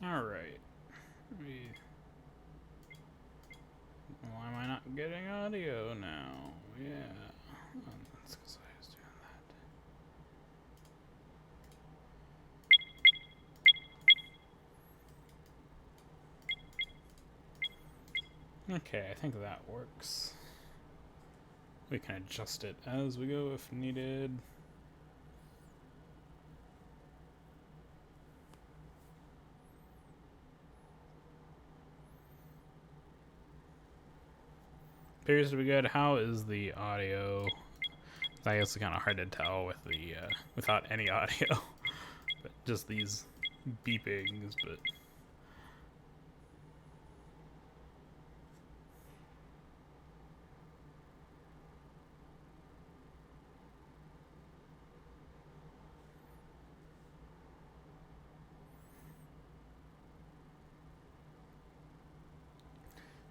Alright. Why am I not getting audio now? Yeah. That's because I was doing that. Okay, I think that works. We can adjust it as we go if needed. Appears to be good. How is the audio? I guess it's kind of hard to tell with the without any audio, but just these beepings. But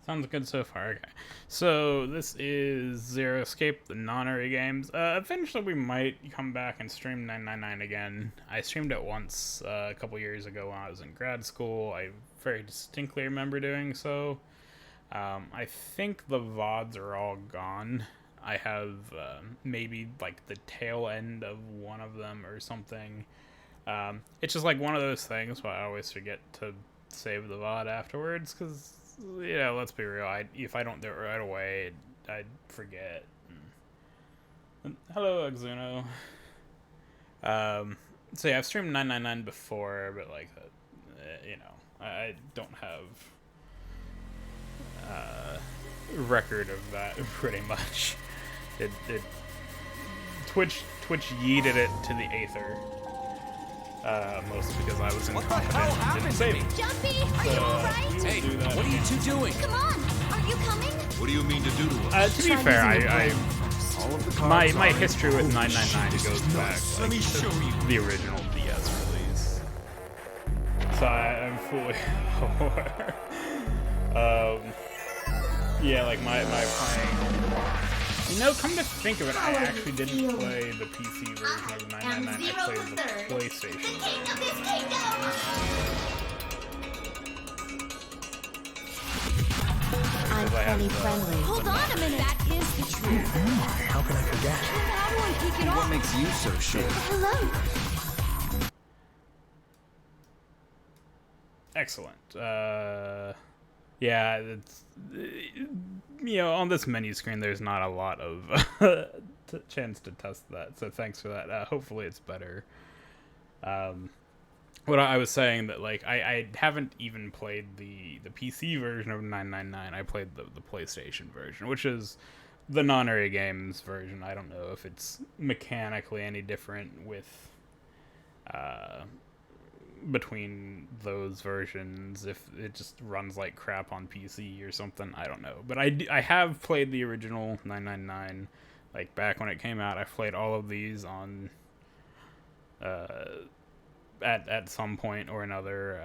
sounds good so far. Okay. So this is Zero Escape, the non-RE games. Eventually we might come back and stream 999 again. I streamed it once a couple years ago when I was in grad school. I very distinctly remember doing so. I think the VODs are all gone. I have maybe like the tail end of one of them or something. It's just like one of those things where I always forget to save the VOD afterwards because, let's be real. If I don't do it right away, I'd forget. And hello, Exuno. So yeah, I've streamed 999 before, but like, I don't have record of that pretty much. It Twitch yeeted it to the aether. Mostly because I was incompetent and didn't save it. Jumpy, are you alright? Hey, what are you two doing? Come on, are you coming? What do you mean to do to us? To be fair, my history with 999 goes back Let me show you. the original DS release, so I'm fully aware. Yeah, like my playing. Come to think of it, I actually didn't play the PC version of 999. I played the PlayStation version. I'm funny friendly. Hold on a minute. That is the truth. How can I forget? How do I kick it What off? makes you so sure? Hello. Excellent. Yeah, it's, on this menu screen, there's not a lot of chance to test that, so thanks for that. Hopefully it's better. What I was saying that, like, I haven't even played the PC version of 999. I played the PlayStation version, which is the non-RE games version. I don't know if it's mechanically any different with between those versions, if it just runs like crap on PC or something. I don't know, but I have played the original 999 like back when it came out. I've played all of these on at some point or another.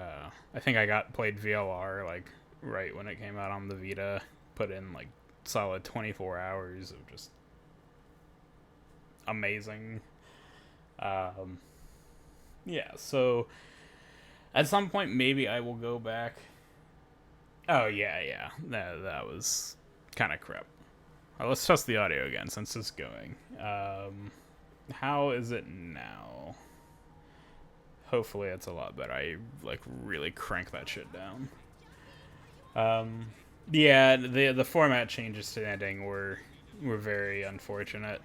I think I played VLR like right when it came out on the Vita. Put in like solid 24 hours of just amazing. Yeah, so at some point, maybe I will go back. Oh, yeah. That was kind of crap. Let's test the audio again, since it's going. How is it now? Hopefully it's a lot better. I, like, really crank that shit down. Yeah, the format changes to the ending were very unfortunate.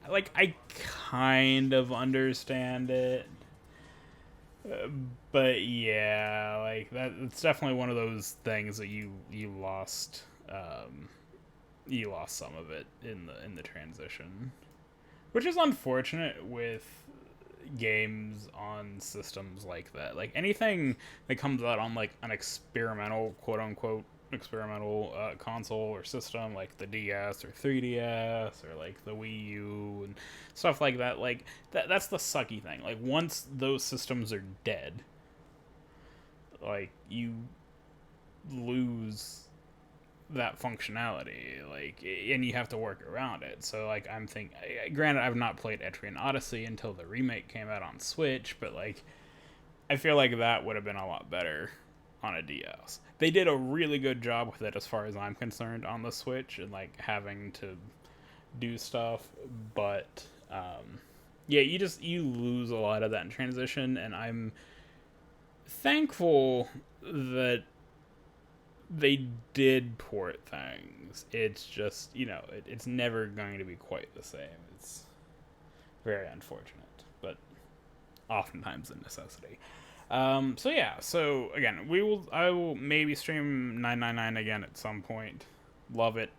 Like, I kind of understand it. But yeah, like it's definitely one of those things that you lost some of it in the transition, which is unfortunate with games on systems like that. Like anything that comes out on like an experimental, quote unquote experimental console or system like the DS or 3DS or like the Wii U and stuff like that, like that's the sucky thing. Like once those systems are dead, like you lose that functionality, like, and you have to work around it. So like granted, I've not played Etrian Odyssey until the remake came out on Switch, but like I feel like that would have been a lot better on a DS. They did a really good job with it as far as I'm concerned on the Switch and like having to do stuff, but yeah, you lose a lot of that in transition, and I'm thankful that they did port things. It's just, it's never going to be quite the same. It's very unfortunate, but oftentimes a necessity. So yeah, so again, I will maybe stream 999 again at some point. Love it.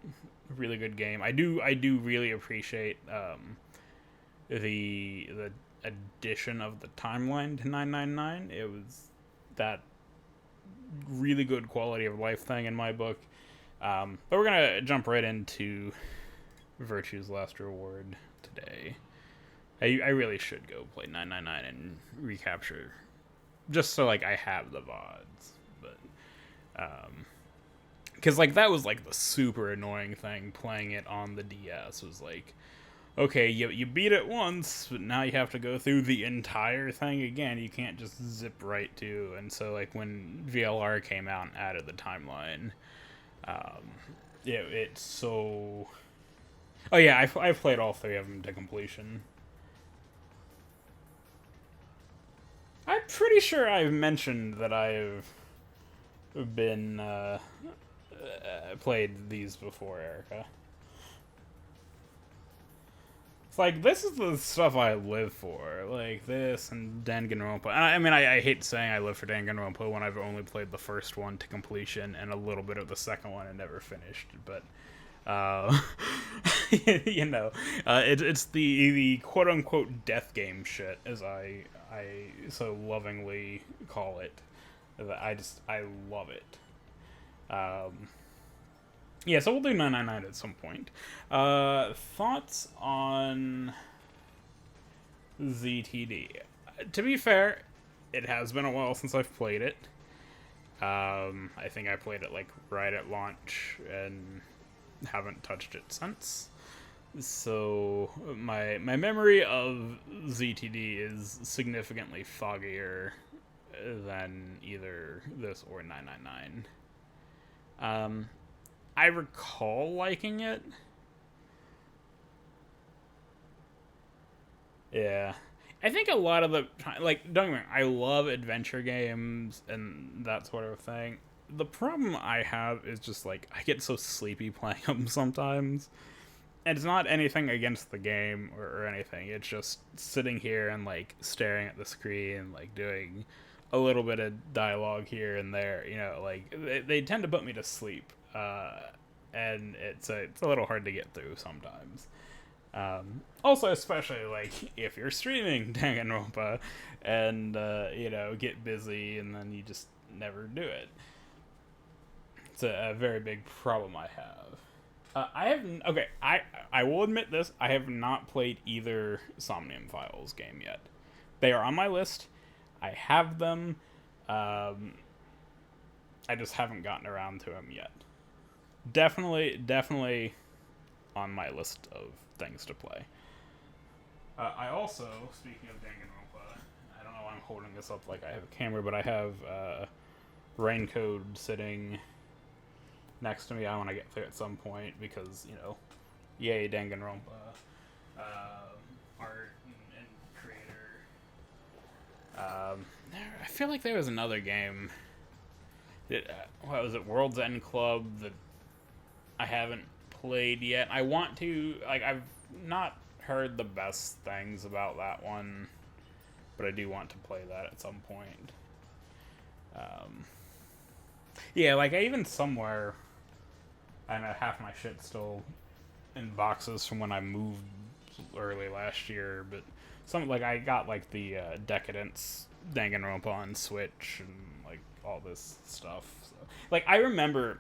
Really good game. I do really appreciate the addition of the timeline to 999. It was that really good quality of life thing in my book. But we're gonna jump right into Virtue's Last Reward today. I really should go play 999 and recapture, just so like I have the VODs. But because like that was like the super annoying thing playing it on the DS was like, okay, you beat it once, but now you have to go through the entire thing again. You can't just zip right to. And so like when VLR came out and added the timeline, it's so. Oh yeah, I've played all three of them to completion. I'm pretty sure I've mentioned that I've been played these before, Erica. It's like, this is the stuff I live for, like this and Danganronpa. And I mean, I hate saying I live for Danganronpa when I've only played the first one to completion and a little bit of the second one and never finished, but it's the quote unquote death game shit, as I so lovingly call it. I love it. Yeah, so we'll do 999 at some point. Thoughts on ZTD? To be fair, it has been a while since I've played it. I think I played it like right at launch and haven't touched it since. So my memory of ZTD is significantly foggier than either this or 999. I recall liking it. Yeah. I think a lot of the time, like, don't get me wrong, I love adventure games and that sort of thing. The problem I have is just, like, I get so sleepy playing them sometimes. And it's not anything against the game or anything. It's just sitting here and, like, staring at the screen and, like, doing a little bit of dialogue here and there. Like, they tend to put me to sleep. And it's a little hard to get through sometimes. Also, especially like if you're streaming Danganronpa and get busy and then you just never do it. It's a very big problem I have. I will admit this. I have not played either Somnium Files game yet. They are on my list. I have them. I just haven't gotten around to them yet. Definitely on my list of things to play. I also, speaking of Danganronpa, I don't know why I'm holding this up like I have a camera, but I have Raincode sitting next to me. I want to get through at some point because, yay, Danganronpa. Art and creator. I feel like there was another game. What was it? World's End Club that I haven't played yet. I want to, I've not heard the best things about that one, but I do want to play that at some point. Yeah, I even somewhere, I know half my shit's still in boxes from when I moved early last year, but I got the Decadence Danganronpa on Switch and all this stuff. So, I remember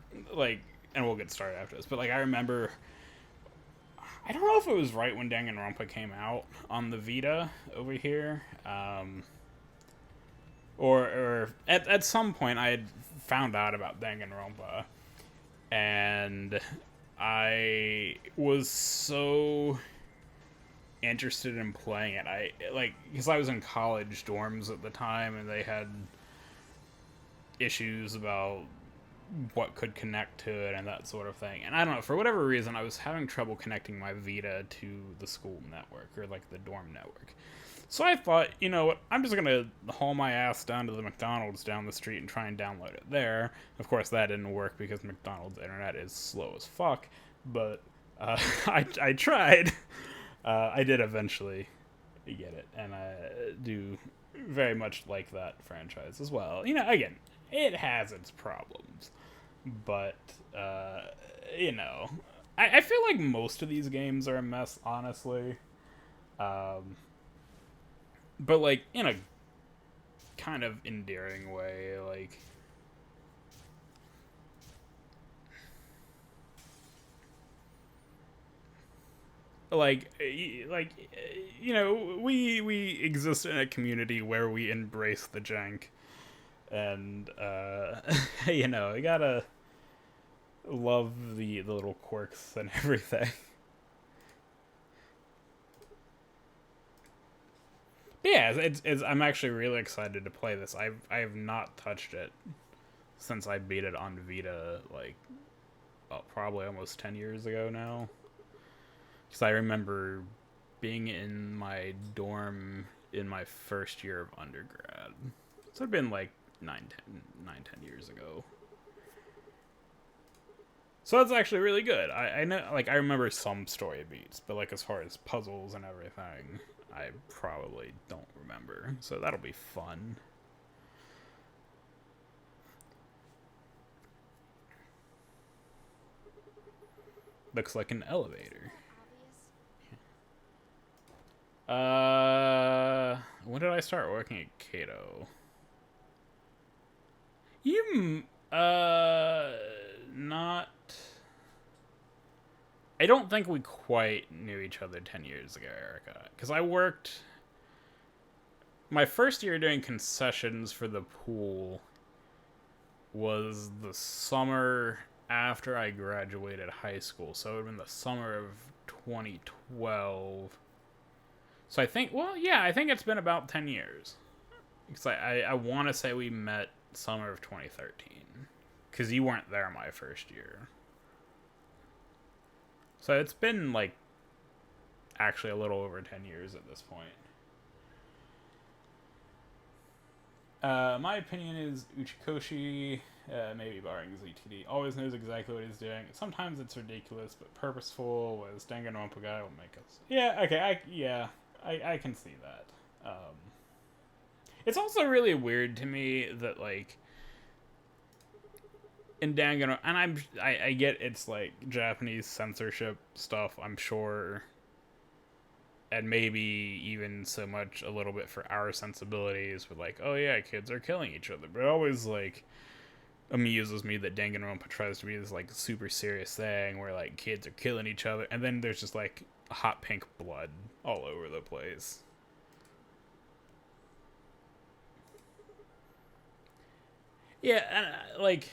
and we'll get started after this, but I remember, I don't know if it was right when Danganronpa came out on the Vita over here, or at some point I had found out about Danganronpa, and I was so interested in playing it. I like because I was in college dorms at the time, and they had issues about what could connect to it and that sort of thing. And I don't know, for whatever reason, I was having trouble connecting my Vita to the school network or like the dorm network. So I thought, you know what, I'm just gonna haul my ass down to the McDonald's down the street and try and download it there. Of course, that didn't work because McDonald's internet is slow as fuck. But I tried. I did eventually get it, and I do very much like that franchise as well. You know, again, it has its problems, but you know, I feel like most of these games are a mess, honestly. But like in a kind of endearing way, you know, we exist in a community where we embrace the jank, and you know, you gotta love the little quirks and everything. But yeah, I'm actually really excited to play this. I have not touched it since I beat it on Vita, like, probably almost 10 years ago now. Because I remember being in my dorm in my first year of undergrad. So it'd been like 10 years ago. So that's actually really good. I know, like, I remember some story beats, but like as far as puzzles and everything, I probably don't remember. So that'll be fun. Looks like an elevator. When did I start working at Cato? Not... I don't think we quite knew each other 10 years ago, Erica. Because I worked... My first year doing concessions for the pool was the summer after I graduated high school. So it would have been the summer of 2012. So I think, well, yeah, I think it's been about 10 years. Because I want to say we met summer of 2013. Because you weren't there my first year. So it's been, like, actually a little over 10 years at this point. My opinion is Uchikoshi, maybe barring ZTD, always knows exactly what he's doing. Sometimes it's ridiculous, but purposeful, as Danganronpa guy will make us... Yeah, okay, I can see that. It's also really weird to me that, like, in Danganronpa, and I get it's, like, Japanese censorship stuff, I'm sure, and maybe even so much a little bit for our sensibilities with, like, oh yeah, kids are killing each other, but it always, like, amuses me that Danganronpa tries to be this, like, super serious thing where, like, kids are killing each other, and then there's just, like, hot pink blood all over the place. Yeah, and, like,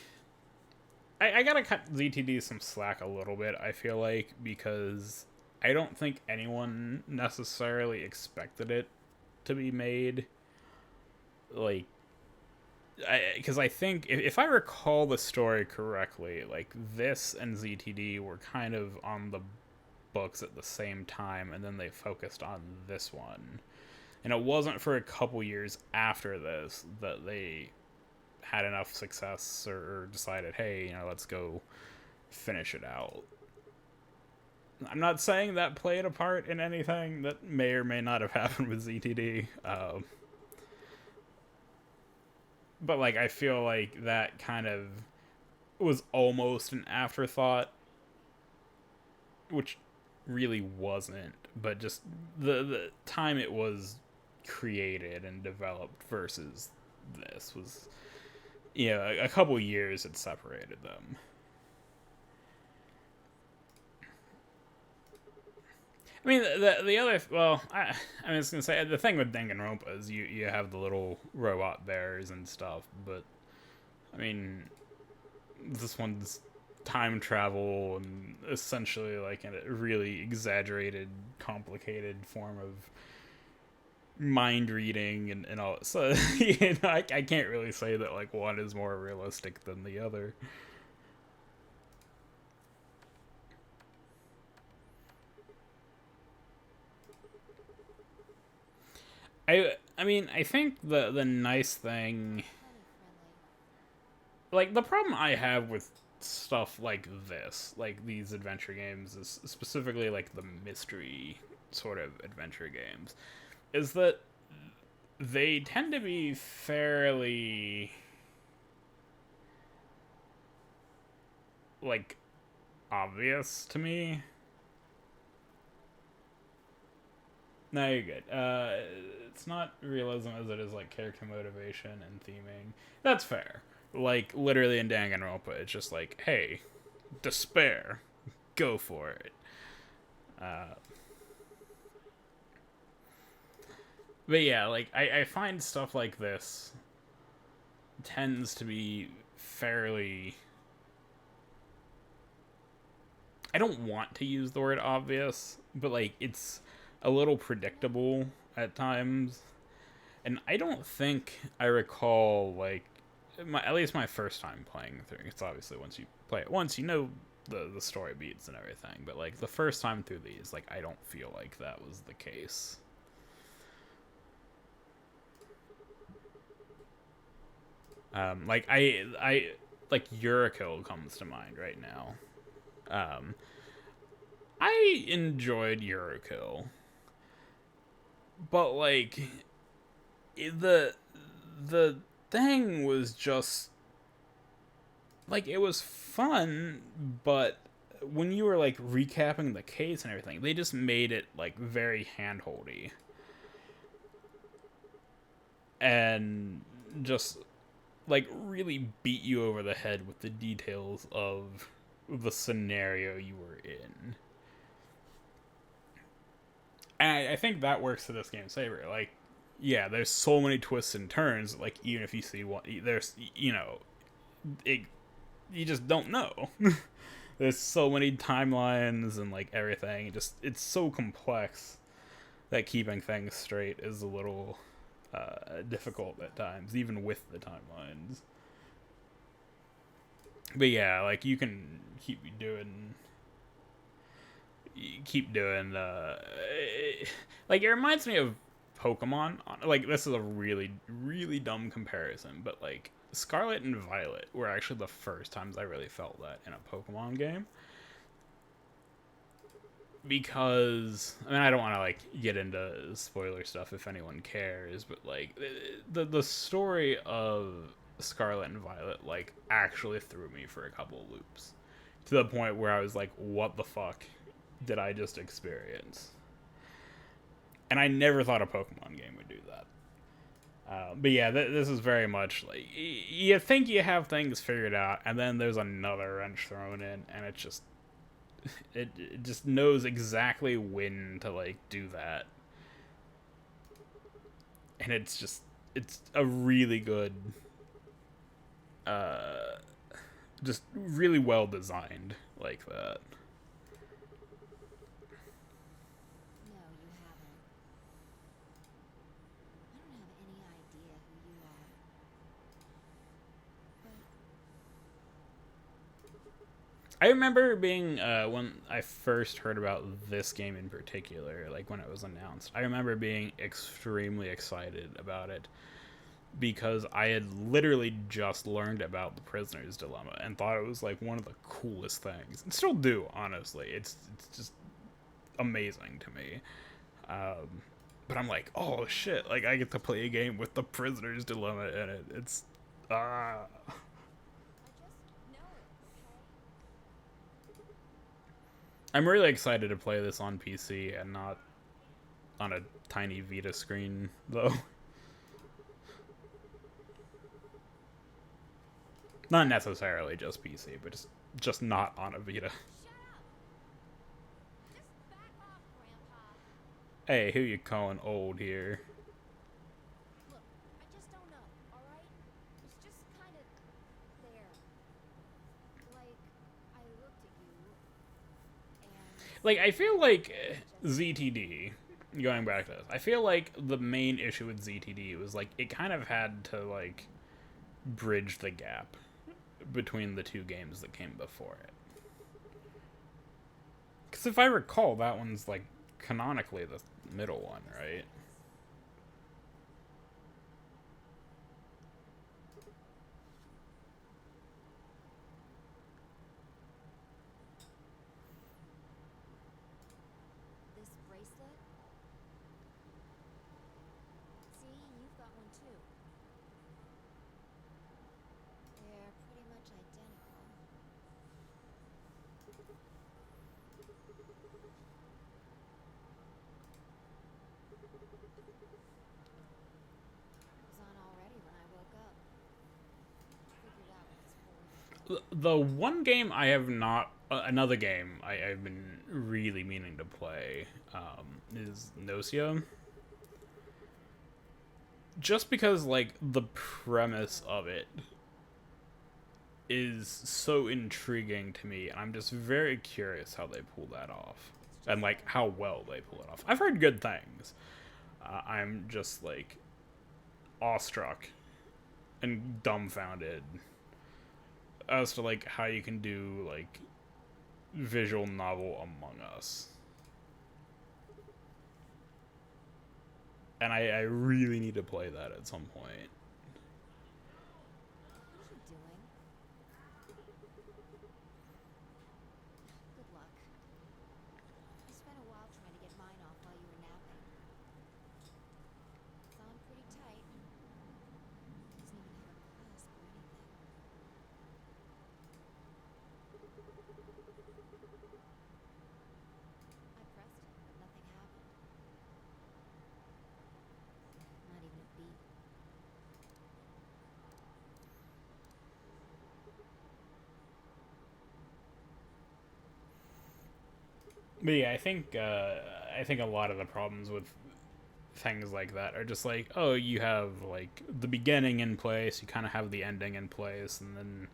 I gotta cut ZTD some slack a little bit, I feel like, because I don't think anyone necessarily expected it to be made. Like, because I think, if I recall the story correctly, like, this and ZTD were kind of on the books at the same time, and then they focused on this one. And it wasn't for a couple years after this that they had enough success or decided, hey, you know, let's go finish it out. I'm not saying that played a part in anything that may or may not have happened with ZTD. But, like, I feel like that kind of was almost an afterthought, which really wasn't, but just the time it was created and developed versus this was, you know, a couple years had separated them. I mean, the other, well, I was gonna say, the thing with Danganronpa is you have the little robot bears and stuff, but, I mean, this one's time travel and essentially like in a really exaggerated, complicated form of mind reading and all. So you know, I can't really say that like one is more realistic than the other. I mean, I think the nice thing, like the problem I have with stuff like this, like these adventure games, is specifically like the mystery sort of adventure games, is that they tend to be fairly like obvious to me. No, you're good. It's not realism as it is like character motivation and theming. That's fair. Like literally in Danganronpa, it's just like, hey, despair, go for it. But yeah, like I find stuff like this tends to be fairly. I don't want to use the word obvious, but like it's a little predictable at times. And I don't think I recall like at least my first time playing through. It's obviously once you play it once, you know the story beats and everything. But like the first time through these, like I don't feel like that was the case. Like I like Yuriko comes to mind right now. I enjoyed Yuriko, but like the thing was just like it was fun, but when you were like recapping the case and everything, they just made it like very handholdy and just like really beat you over the head with the details of the scenario you were in. And I think that works to this game's favor. Like, yeah, there's so many twists and turns. Like, even if you see one, there's, you know, you just don't know. There's so many timelines and like everything. It's so complex that keeping things straight is a little difficult at times, even with the timelines. But yeah, like you can keep doing like it reminds me of Pokemon. Like this is a really really dumb comparison, but like Scarlet and Violet were actually the first times I really felt that in a Pokemon game. Because I mean I don't want to like get into spoiler stuff if anyone cares, but like the story of Scarlet and Violet like actually threw me for a couple of loops to the point where I was like, what the fuck did I just experience? And I never thought a Pokemon game would do that. But yeah, this is very much like you think you have things figured out, and then there's another wrench thrown in, and it just knows exactly when to like do that, and it's a really good, just really well designed like that. I remember being, when I first heard about this game in particular, like when it was announced, I remember being extremely excited about it because I had literally just learned about the Prisoner's Dilemma and thought it was like one of the coolest things. And still do, honestly. It's just amazing to me. But I'm like, oh shit, like I get to play a game with the Prisoner's Dilemma in it. It's, I'm really excited to play this on PC and not on a tiny Vita screen, though. Not necessarily just PC, but just not on a Vita. Hey, who you calling old here? Look, I just don't know, alright? It's just kind of there. Like, I like, I feel like ZTD, going back to this, I feel like the main issue with ZTD was, like, it kind of had to, like, bridge the gap between the two games that came before it. Because if I recall, that one's, like, canonically the middle one, right? This bracelet? See, you've got one too. They're pretty much identical. It was on already when I woke up. Figured out what it's for. The one game I have not... another game I've been really meaning to play is Nocia. Just because, like, the premise of it is so intriguing to me, and I'm just very curious how they pull that off. And, like, how well they pull it off. I've heard good things. I'm just, like, awestruck and dumbfounded as to, like, how you can do, like, visual novel Among Us. And I really need to play that at some point. What are you doing? Good luck. I spent a while trying to get mine off while you were napping. It's on pretty tight. Doesn't even have a clasp or anything. I pressed it, but nothing happened. Not even a beep. But yeah, I think a lot of the problems with things like that are just like, oh, you have like the beginning in place, you kind of have the ending in place, and then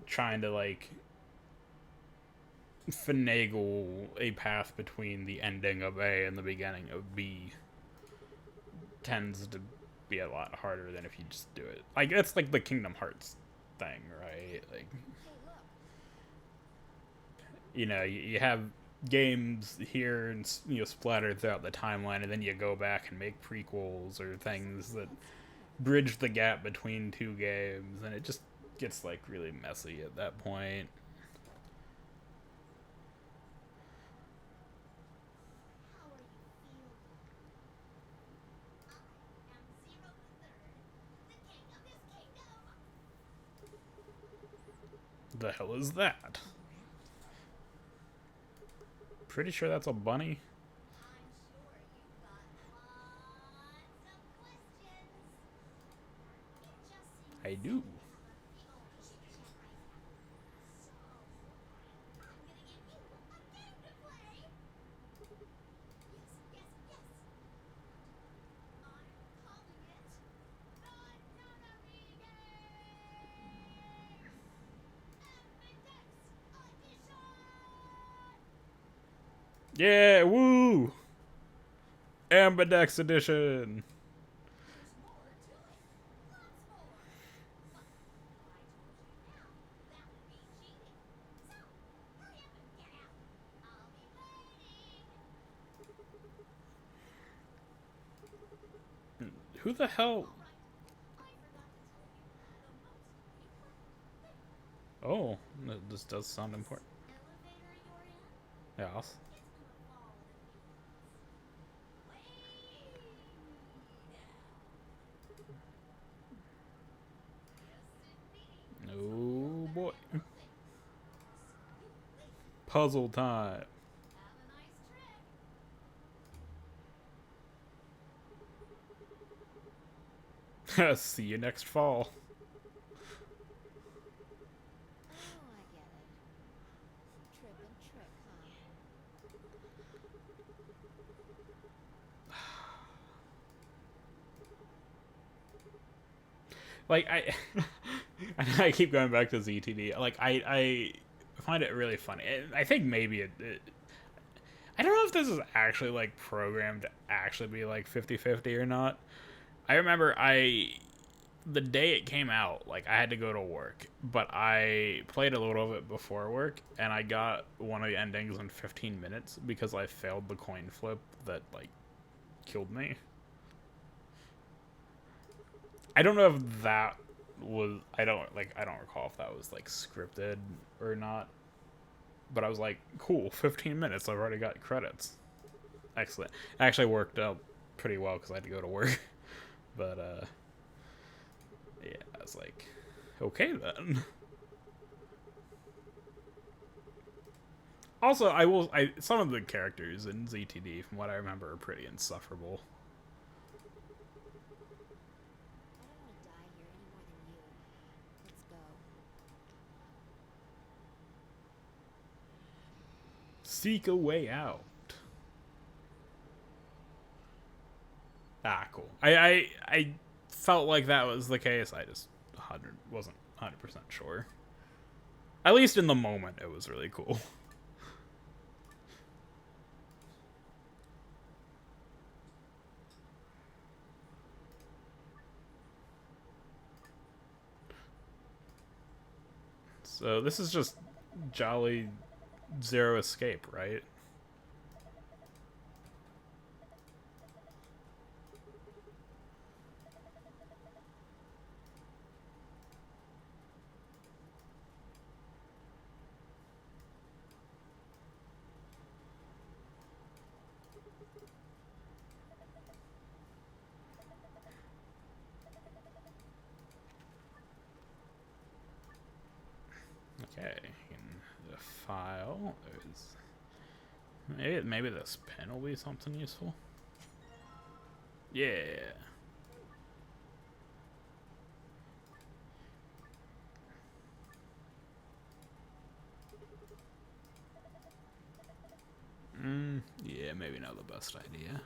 trying to like finagle a path between the ending of A and the beginning of B tends to be a lot harder than if you just do it. Like, it's like the Kingdom Hearts thing, right? Like, Hey, look. you know, you have games here and, you know, splattered throughout the timeline, and then you go back and make prequels or things that bridge the gap between two games, and it just gets like really messy at that point. How are you feeling? I am Zero the Third, the king of this kingdom. The hell is that? Pretty sure that's a bunny. I'm sure you've got lots of questions. It just seems I do. the only chit chat I have. So, I'm gonna give you a game to play. Yes, yes, yes. I'm calling it the Nonary Game. Ambidex Edition. Yeah, woo! Ambidex edition. There's more to it. Lots more. But if I told you now, that would be cheating. So, hurry up and get out. I'll be waiting. Who the hell? Alright. I forgot to tell you the most important thing. Oh, this does sound important. Elevator you're in? Yes. It's gonna fall to pieces. Way down. Yes, indeed. Oh boy. Thanks. Puzzle time. Have a nice trip. See you next fall. Oh, I get it. Trip and trick, huh? Like, I keep going back to ZTD. Like, I find it really funny. I think maybe I don't know if this is actually like programmed to actually be like 50-50 or not. I remember the day it came out, like I had to go to work, but I played a little of it before work, and I got one of the endings in 15 minutes because I failed the coin flip that like killed me. I don't know if that was I don't recall if that was like scripted or not. But I was like, cool, 15 minutes. I've already got credits. Excellent. It actually worked out pretty well because I had to go to work. But, yeah, I was like, okay then. Also, some of the characters in ZTD, from what I remember, are pretty insufferable. Seek a way out. Ah, cool. I felt like that was the case. I just wasn't 100% sure. At least in the moment, it was really cool. So this is just Jolly Zero Escape, right? Okay, in the file, there's maybe this pen will be something useful. Yeah. Yeah, maybe not the best idea.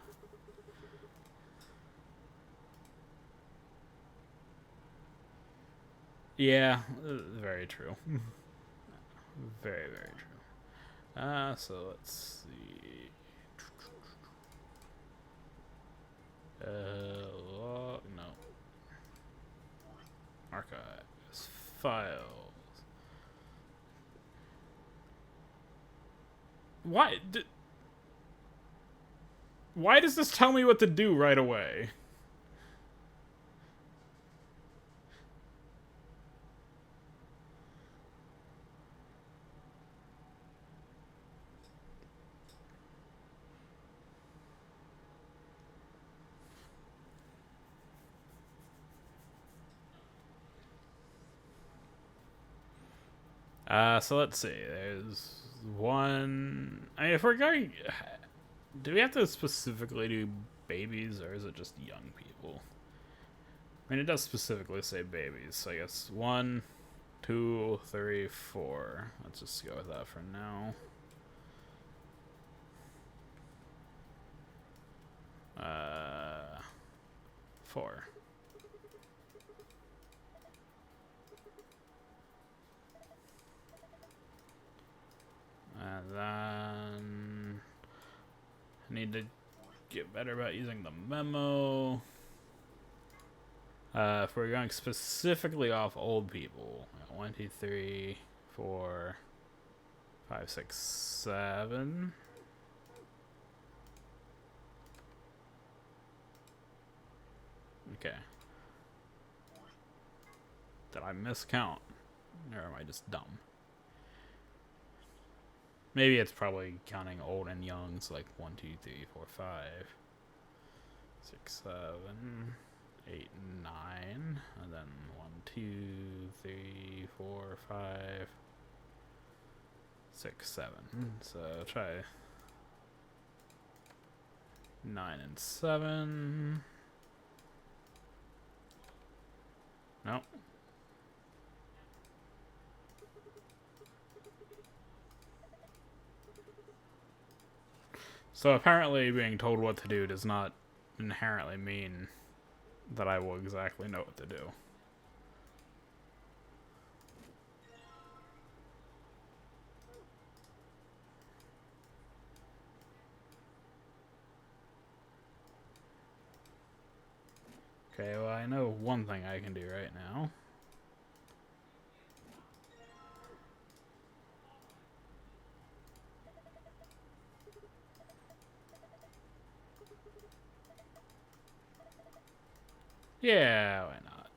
Yeah, very true. Very, very true. So let's see. No. Archives. Files. Why does this tell me what to do right away? So let's see. There's one. I mean, if we're going, do we have to specifically do babies, or is it just young people? I mean, it does specifically say babies, so I guess 1, 2, 3, 4. Let's just go with that for now. 4. And then I need to get better about using the memo. If we're going specifically off old people, 1, 2, 3, 4, 5, 6, 7. Okay. Did I miscount? Or am I just dumb? Maybe it's probably counting old and young, so like 1, 2, 3, 4, 5, 6, 7, 8, 9, and then 1, 2, 3, 4, 5, 6, 7. So try 9 and 7. Nope. So apparently being told what to do does not inherently mean that I will exactly know what to do. Okay, well, I know one thing I can do right now. Yeah, why not?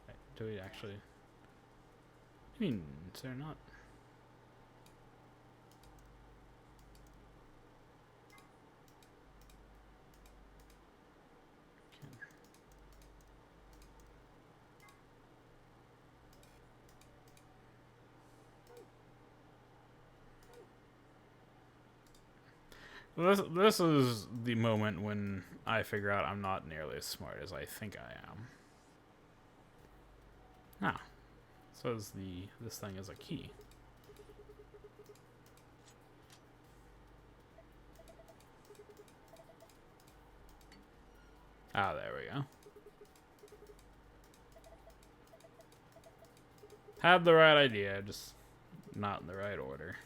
Wait, do we actually... I mean, is there not... This is the moment when I figure out I'm not nearly as smart as I think I am. Ah, says this thing is a key. Ah, there we go. Had the right idea, just not in the right order.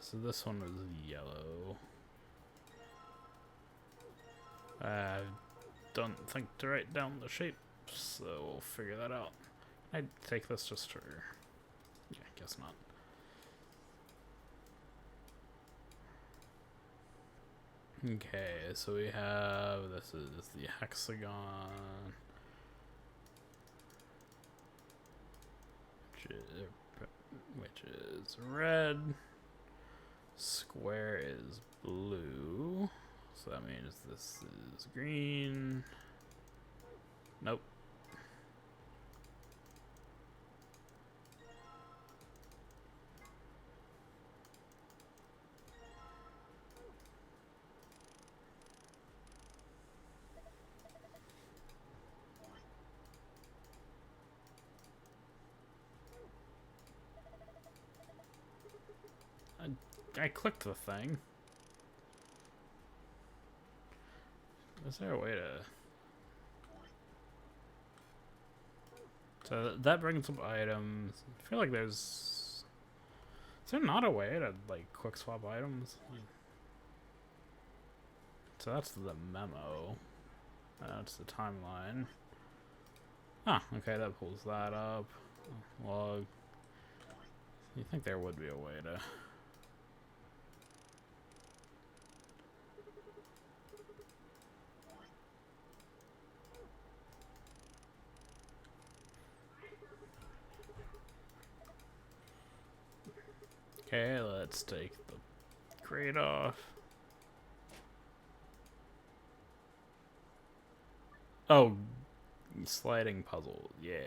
So this one was yellow. I don't think to write down the shape, so we'll figure that out. I'd take this just for... Yeah, guess not. Okay, so we have... This is the hexagon. Which is red. Square is blue. So that means this is green. Nope. I clicked the thing. Is there a way to... So that brings up items. I feel like there's... Is there not a way to, like, quick swap items? So that's the memo. That's the timeline. Ah, okay, that pulls that up. Log. You think there would be a way to... Okay, let's take the crate off. Oh, sliding puzzle, yeah.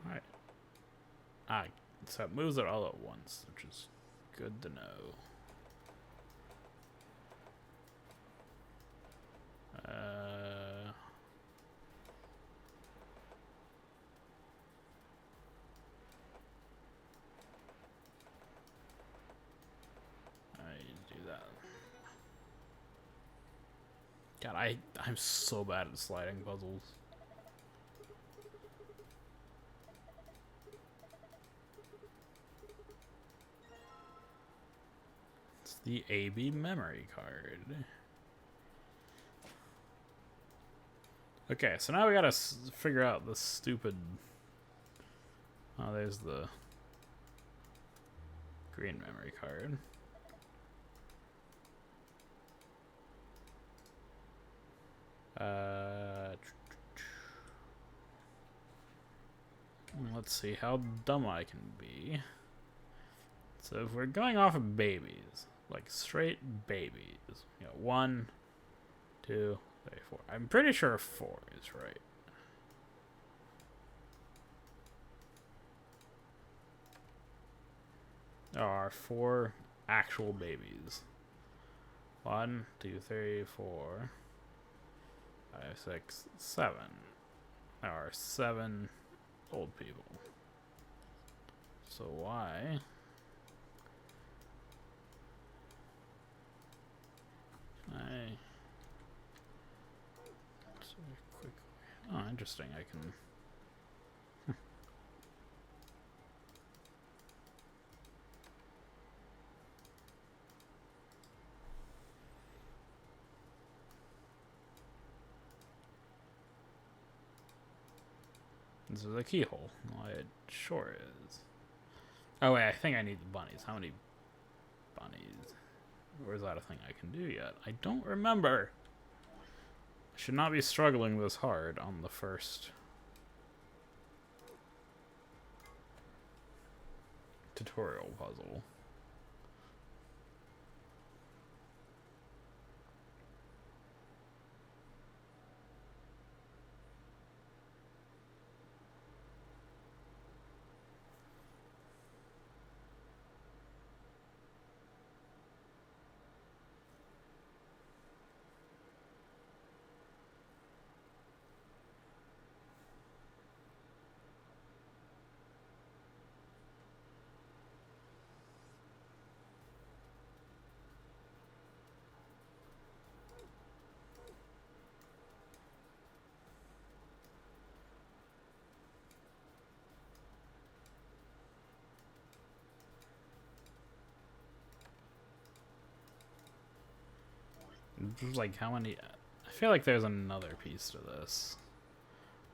Alright. Ah, so it moves it all at once, which is good to know. I do that. God, I'm so bad at sliding puzzles. It's the AB memory card. Okay, so now we gotta figure out the stupid... Oh, there's the green memory card. Let's see how dumb I can be. So if we're going off of babies, like straight babies, you know, 1, 2, 3, 4. I'm pretty sure 4 is right. There are 4 actual babies. 1, 2, 3, 4, 5, 6, 7. There are 7 old people. So why? I so quickly. Oh, interesting. I can. This is a keyhole. Well, it sure is. Oh wait, I think I need the bunnies. How many bunnies? Or is that a thing I can do yet? I don't remember. I should not be struggling this hard on the first tutorial puzzle. Like how many? I feel like there's another piece to this.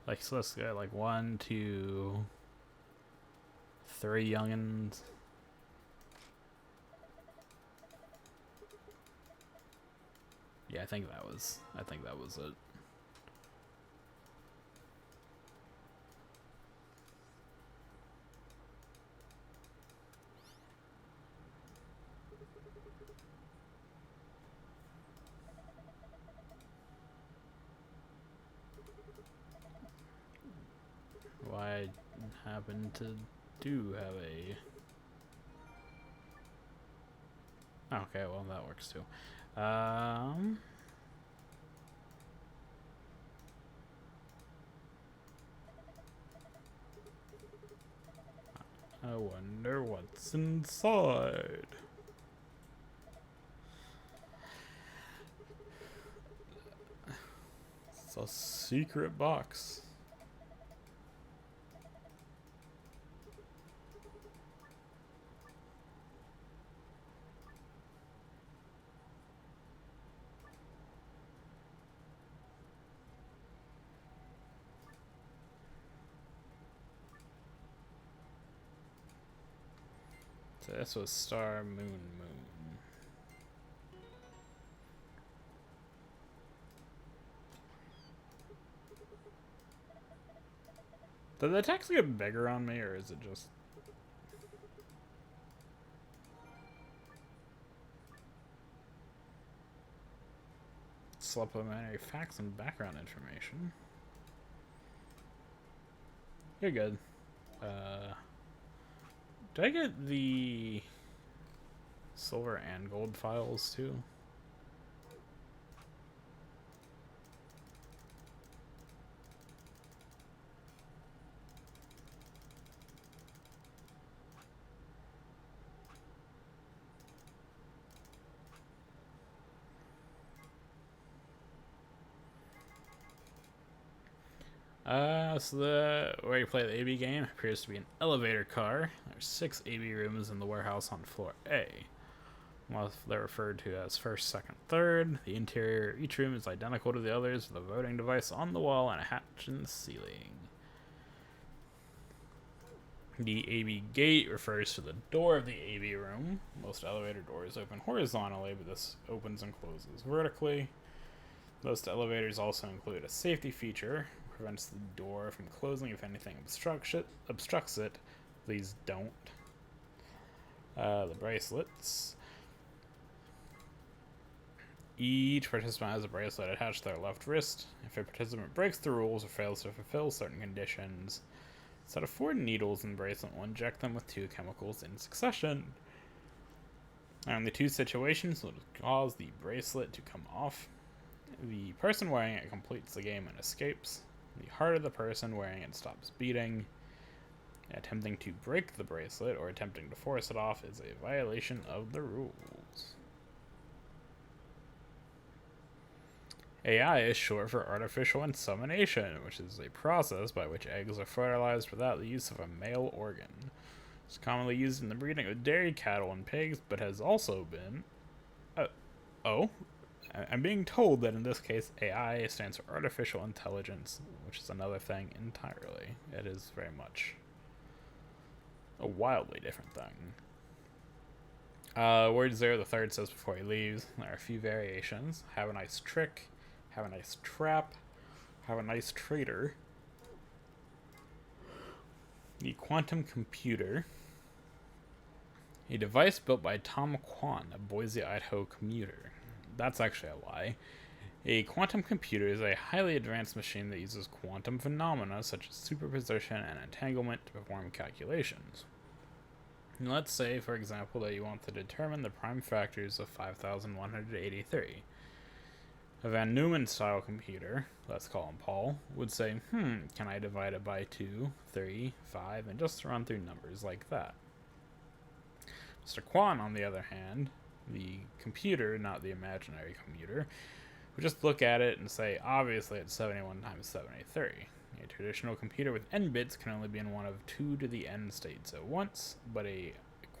Like so, let's go like 1, 2, 3 youngins. Yeah, I think that was it. Why I happen to do have a. Okay, well that works too. I wonder what's inside. It's a secret box. So this was Star Moon. Did the text get bigger on me, or is it just... Supplementary facts and background information? You're good. Did I get the silver and gold files too? So the where you play the AB game appears to be an elevator car. There's 6 AB rooms in the warehouse on floor A. Well, they're referred to as first, second, third. The interior of each room is identical to the others, with a voting device on the wall and a hatch in the ceiling. The AB gate refers to the door of the AB room. Most elevator doors open horizontally, but this opens and closes vertically. Most elevators also include a safety feature, prevents the door from closing if anything obstructs it. These don't. The bracelets. Each participant has a bracelet attached to their left wrist. If a participant breaks the rules or fails to fulfill certain conditions, instead of 4 needles in the bracelet, will inject them with 2 chemicals in succession. And the 2 situations will cause the bracelet to come off. The person wearing it completes the game and escapes. The heart of the person wearing it stops beating. Attempting to break the bracelet or attempting to force it off is a violation of the rules. AI is short for artificial insemination, which is a process by which eggs are fertilized without the use of a male organ. It's commonly used in the breeding of dairy cattle and pigs, but has also been... I'm being told that in this case, AI stands for artificial intelligence, which is another thing entirely. It is very much a wildly different thing. Word Zero the Third says before he leaves, there are a few variations. Have a nice trick, have a nice trap, have a nice traitor. The quantum computer, a device built by Tom Kwan, a Boise, Idaho commuter. That's actually a lie. A quantum computer is a highly advanced machine that uses quantum phenomena such as superposition and entanglement to perform calculations. And let's say, for example, that you want to determine the prime factors of 5,183. A Van Neumann-style computer, let's call him Paul, would say, can I divide it by 2, 3, 5, and just run through numbers like that. Mr. Kwan, on the other hand, the computer, not the imaginary computer, would just look at it and say, obviously it's 71 times 73. A traditional computer with n bits can only be in one of 2 to the n states at once, but a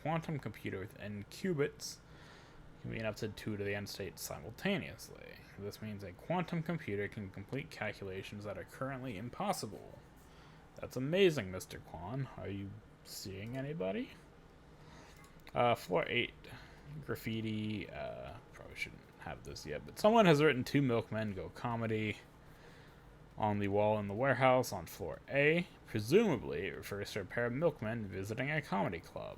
quantum computer with n qubits can be in up to 2 to the n states simultaneously. This means a quantum computer can complete calculations that are currently impossible. That's amazing, Mr. Kwan. Are you seeing anybody? Floor 8. Graffiti. Probably shouldn't have this yet, but someone has written 2 milkmen go comedy on the wall in the warehouse on floor A. Presumably, it refers to a pair of milkmen visiting a comedy club.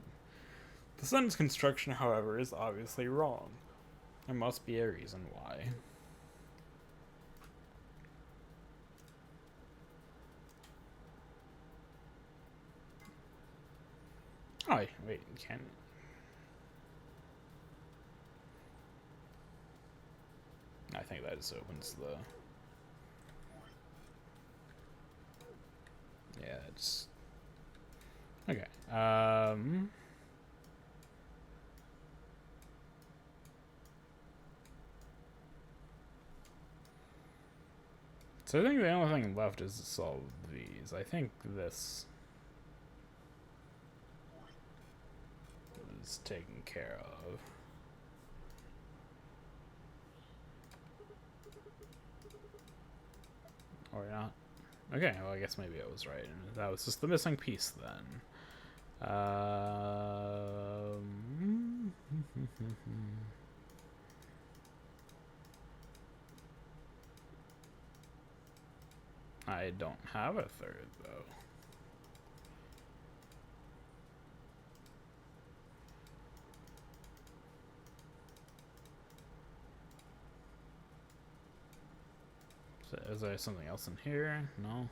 The sentence construction, however, is obviously wrong. There must be a reason why. Oh, wait, you can't... I think that just opens the... Yeah, it's... Okay, so I think the only thing left is to solve these. I think this is taken care of. Or not. Okay, well I guess maybe I was right. That was just the missing piece then. I don't have a third though. So is there something else in here? No.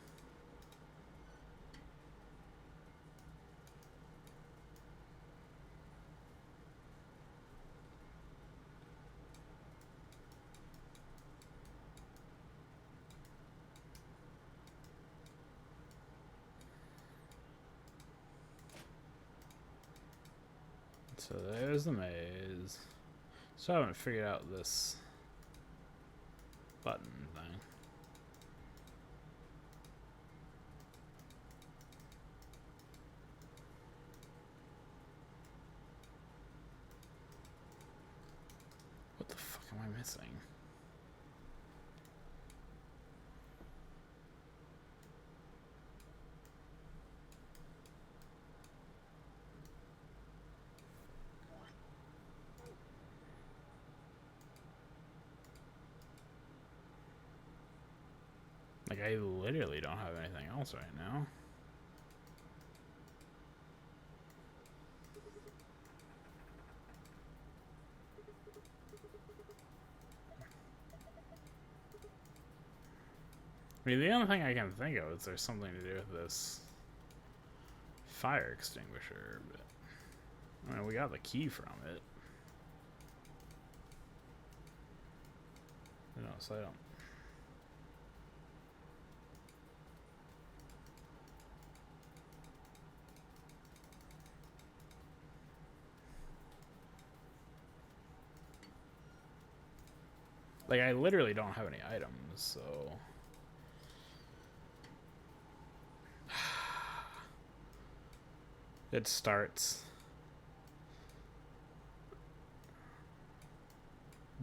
So there's the maze. So I haven't figured out this button thing. What the fuck am I missing? Like, I literally don't have anything else right now. I mean, the only thing I can think of is there's something to do with this fire extinguisher, but I mean, we got the key from it. No, so I don't. Like, I literally don't have any items, so... It starts.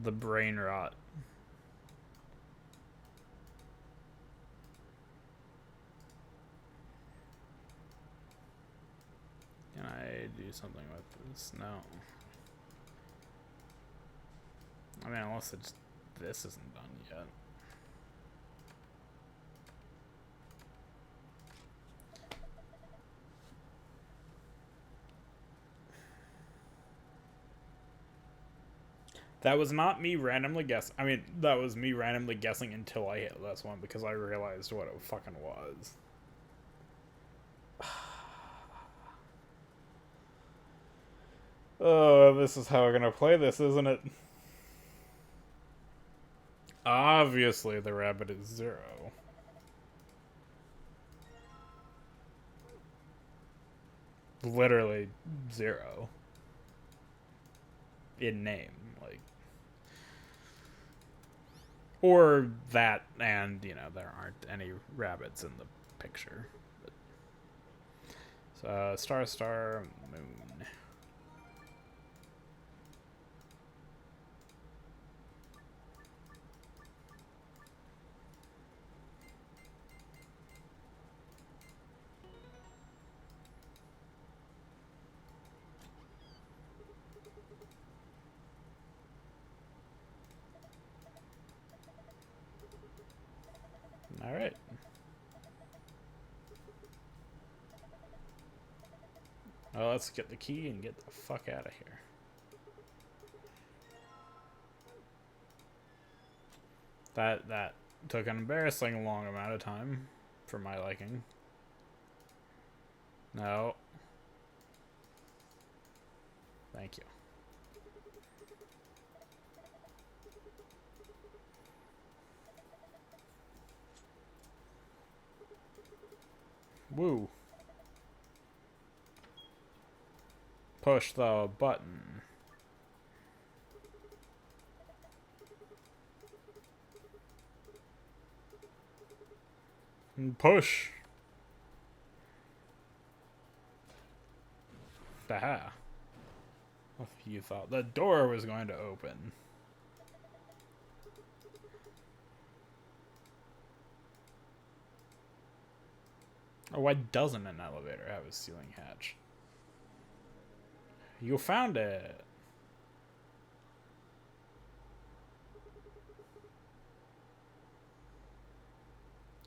The brain rot. Can I do something with this? No. I mean, unless it's... This isn't done yet. That was not me randomly guessing. I mean, that was me randomly guessing until I hit this one because I realized what it fucking was. Oh, this is how we're gonna play this, isn't it? Obviously, the rabbit is 0. Literally 0. In name, like. Or that, and, you know, there aren't any rabbits in the picture. But. So, star, star, moon. Alright. Well, let's get the key and get the fuck out of here. That took an embarrassing long amount of time for my liking. No. Thank you. Woo. Push the button. And push. Aha. You thought the door was going to open. Oh, why doesn't an elevator have a ceiling hatch? You found it.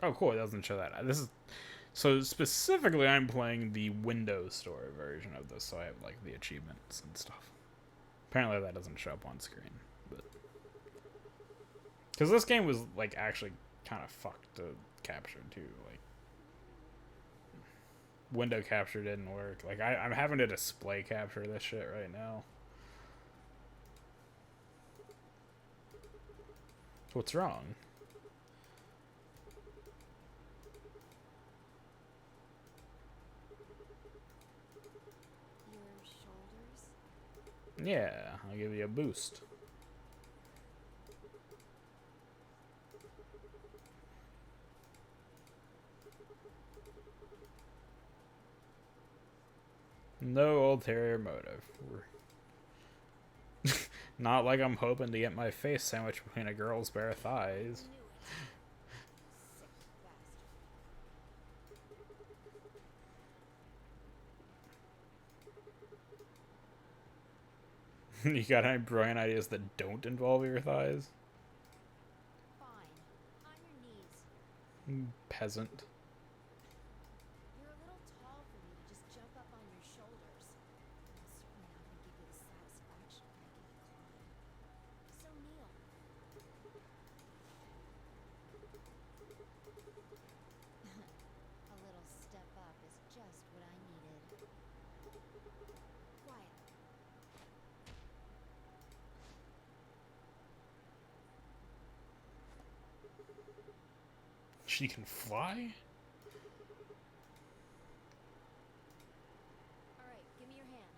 Oh, cool. It doesn't show that. This is so specifically. I'm playing the Windows Store version of this, so I have like the achievements and stuff. Apparently, that doesn't show up on screen, but because this game was like actually kind of fucked to capture too. Like window capture didn't work. Like I'm having to display capture this shit right now. What's wrong? Yeah, I'll give you a boost. No ulterior motive. Not like I'm hoping to get my face sandwiched between a girl's bare thighs. You got any brilliant ideas that don't involve your thighs? Fine. On your knees. Peasant. You're a little tall for me to just jump up on your shoulders. I'm certainly not going to give you the satisfaction of making a climb. So kneel. A little step up is just what I needed. Quiet. She can fly? Alright, give me your hand.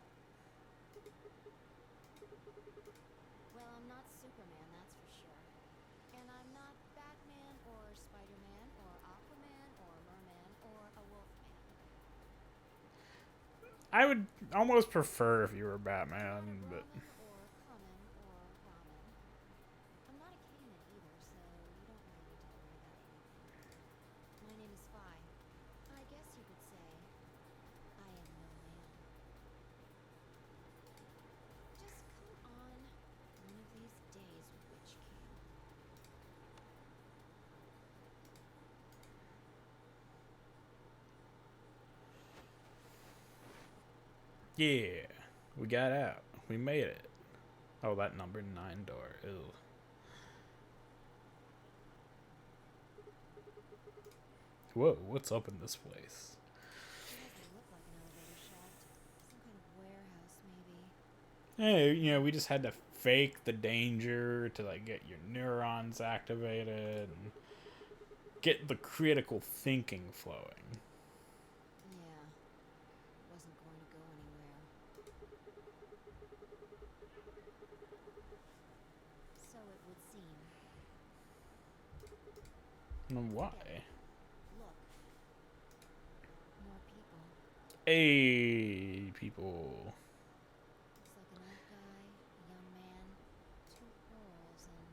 Well, I'm not Superman, that's for sure. I would almost prefer if you were Batman, but Or common or ramen. I'm not a caveman either, so you don't really need to worry about anything. My name is Phi. I guess you could say I am no man. Just come on, one of these days, Witch King. yeah, we got out. We made it. Oh, that number 9 door. Ew. Whoa, what's up in this place? It doesn't look like an elevator shaft. Some kind of warehouse, maybe. Hey, you know, we just had to fake the danger to like get your neurons activated and get the critical thinking flowing. Yeah. Wasn't going to go anywhere. So it would seem. And why? Look. More people. Hey, people. Looks like an old guy, a young man, two girls, and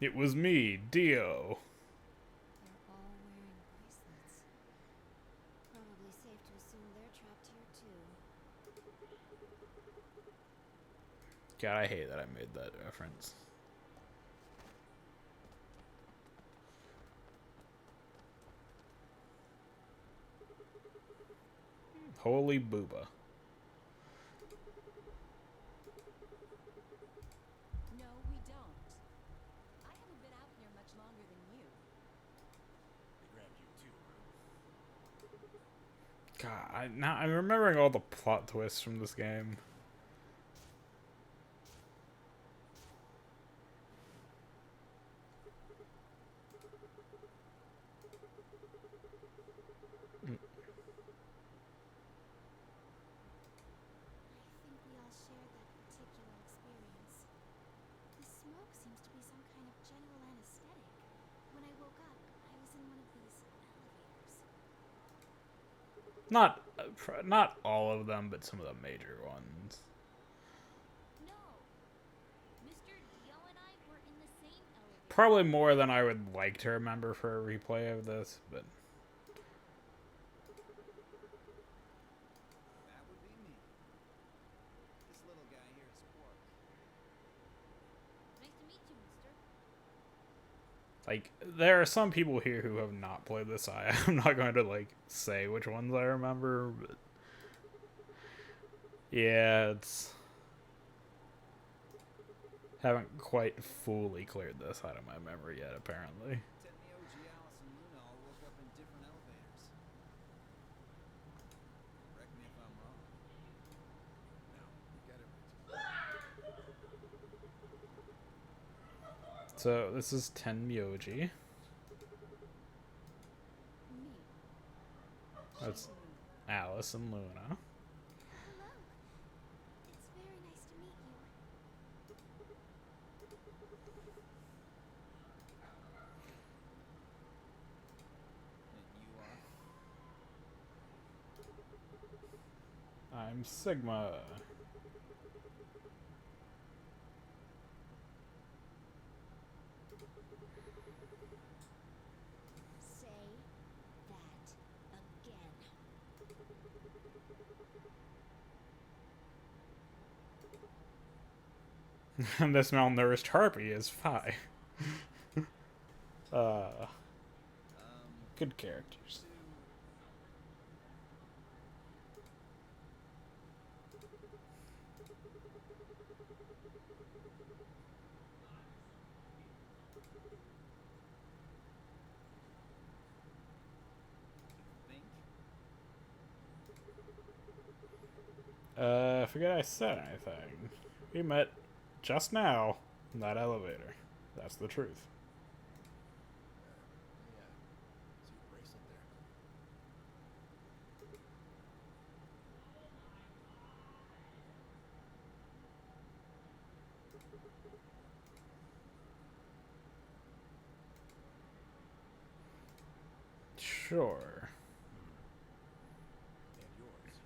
It was me, Dio. they're all wearing bracelets. Probably safe to assume they're trapped here too. God, I hate that I made that reference. Holy booba. No, we don't. I haven't been out here much longer than you. They grabbed you too, huh? God, now I'm remembering all the plot twists from this game. I think we all shared that particular experience. The smoke seems to be some kind of general anesthetic. When I woke up, I was in one of these elevators. Not all of them, but some of the major ones. No. Mr. Dio and I were in the same elevator. Probably more than I would like to remember for a replay of this, but That would be me. This little guy here is Quark. Nice to meet you, mister. like there are some people here who have not played this. I'm not going to like say which ones I remember, but yeah, it's haven't quite fully cleared this out of my memory yet, apparently. Ted Miogi, Alice, and Luna all woke up in different elevators. Correct me if I'm wrong. No, you got it right. So this is Ten Myoji. Me. That's Alice and Luna. Hello. It's very nice to meet you. And you are? I'm Sigma. Say that again. And this malnourished harpy is Phi. Good characters. Think? I forget I said anything. We met just now in that elevator. That's the truth. Yeah. See your bracelet there. Sure. And yours.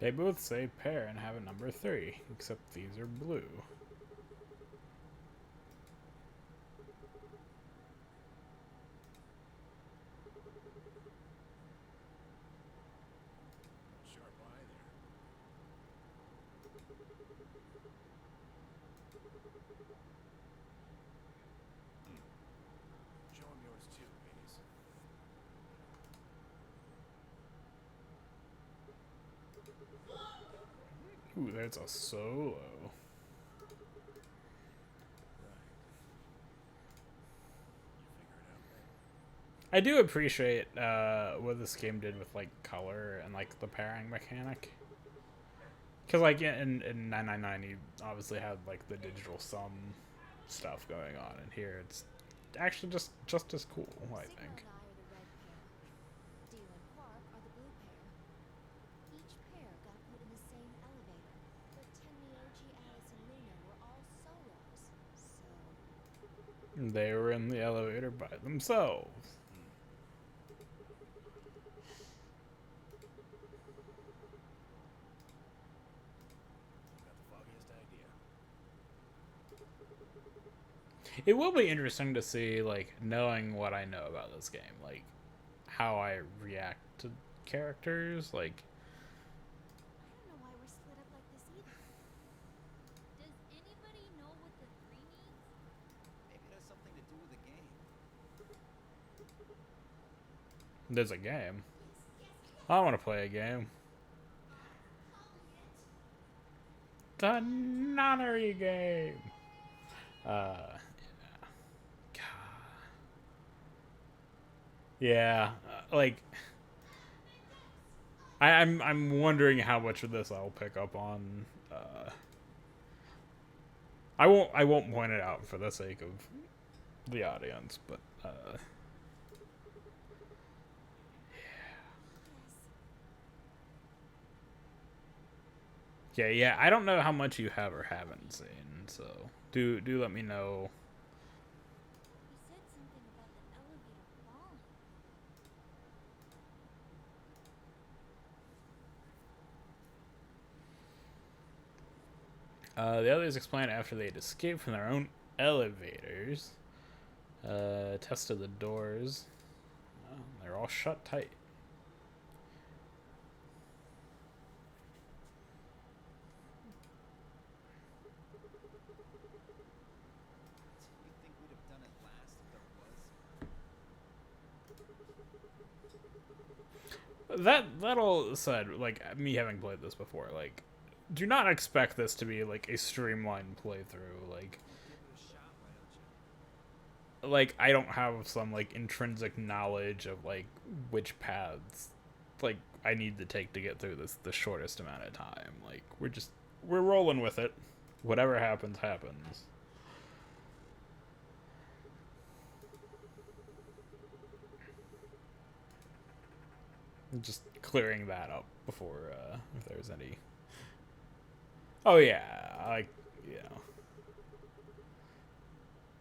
They both say pair and have a number 3, except these are blue. Sharp eye there. Show him yours too, ladies. Ooh, there's a solo. Right. You figure it out then. I do appreciate what this game did with like color and like the pairing mechanic. Cause like in 999 you obviously had like the digital sum stuff going on, and here it's actually just as cool, I Sigma think. and I are the red pair. Dio and Quark are the blue pair. Each pair got put in the same elevator, but Tenryoji, Alice, and Luna were all solos. So They were in the elevator by themselves. Not the foggiest idea. It will be interesting to see, like, knowing what I know about this game, like, how I react to characters, like, I don't know why we're split up like this either. Does anybody know what the 3 means? Maybe it has something to do with the game. there's a game. I want to play a game. The nonary game. Yeah, like I'm wondering how much of this I'll pick up on. I won't point it out for the sake of the audience, but yeah. I don't know how much you have or haven't seen, so do let me know. You said something about the elevator falling. The others explained after they'd escaped from their own elevators, tested the doors. Oh, they're all shut tight. You think we'd have done it last if there was? That all said, like me having played this before, like do not expect this to be like a streamlined playthrough. Like Give it a shot, why don't you? like I don't have some like intrinsic knowledge of like which paths like I need to take to get through this the shortest amount of time. Like we're rolling with it. Whatever happens, happens. Just clearing that up before if there's any. Oh yeah, like you know.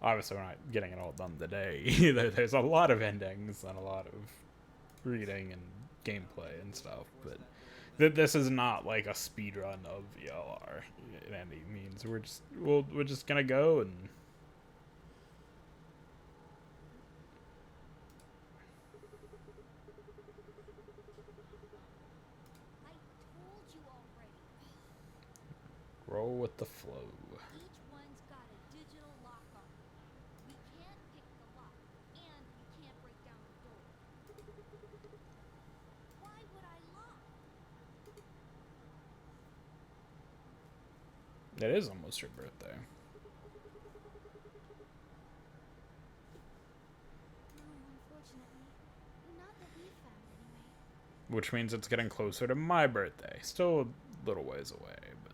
Obviously, we're not getting it all done today. There's a lot of endings and a lot of reading and gameplay and stuff, but this is not like a speed run of ELR in any means. We're just gonna go and. I told you already. Roll with the flow. Each one's got a digital lock on it. We can't pick the lock, and we can't break down the door. Why would I lock? It is almost your birthday. No, unfortunately. Not that we found anyway. Which means it's getting closer to my birthday. Still a little ways away, but.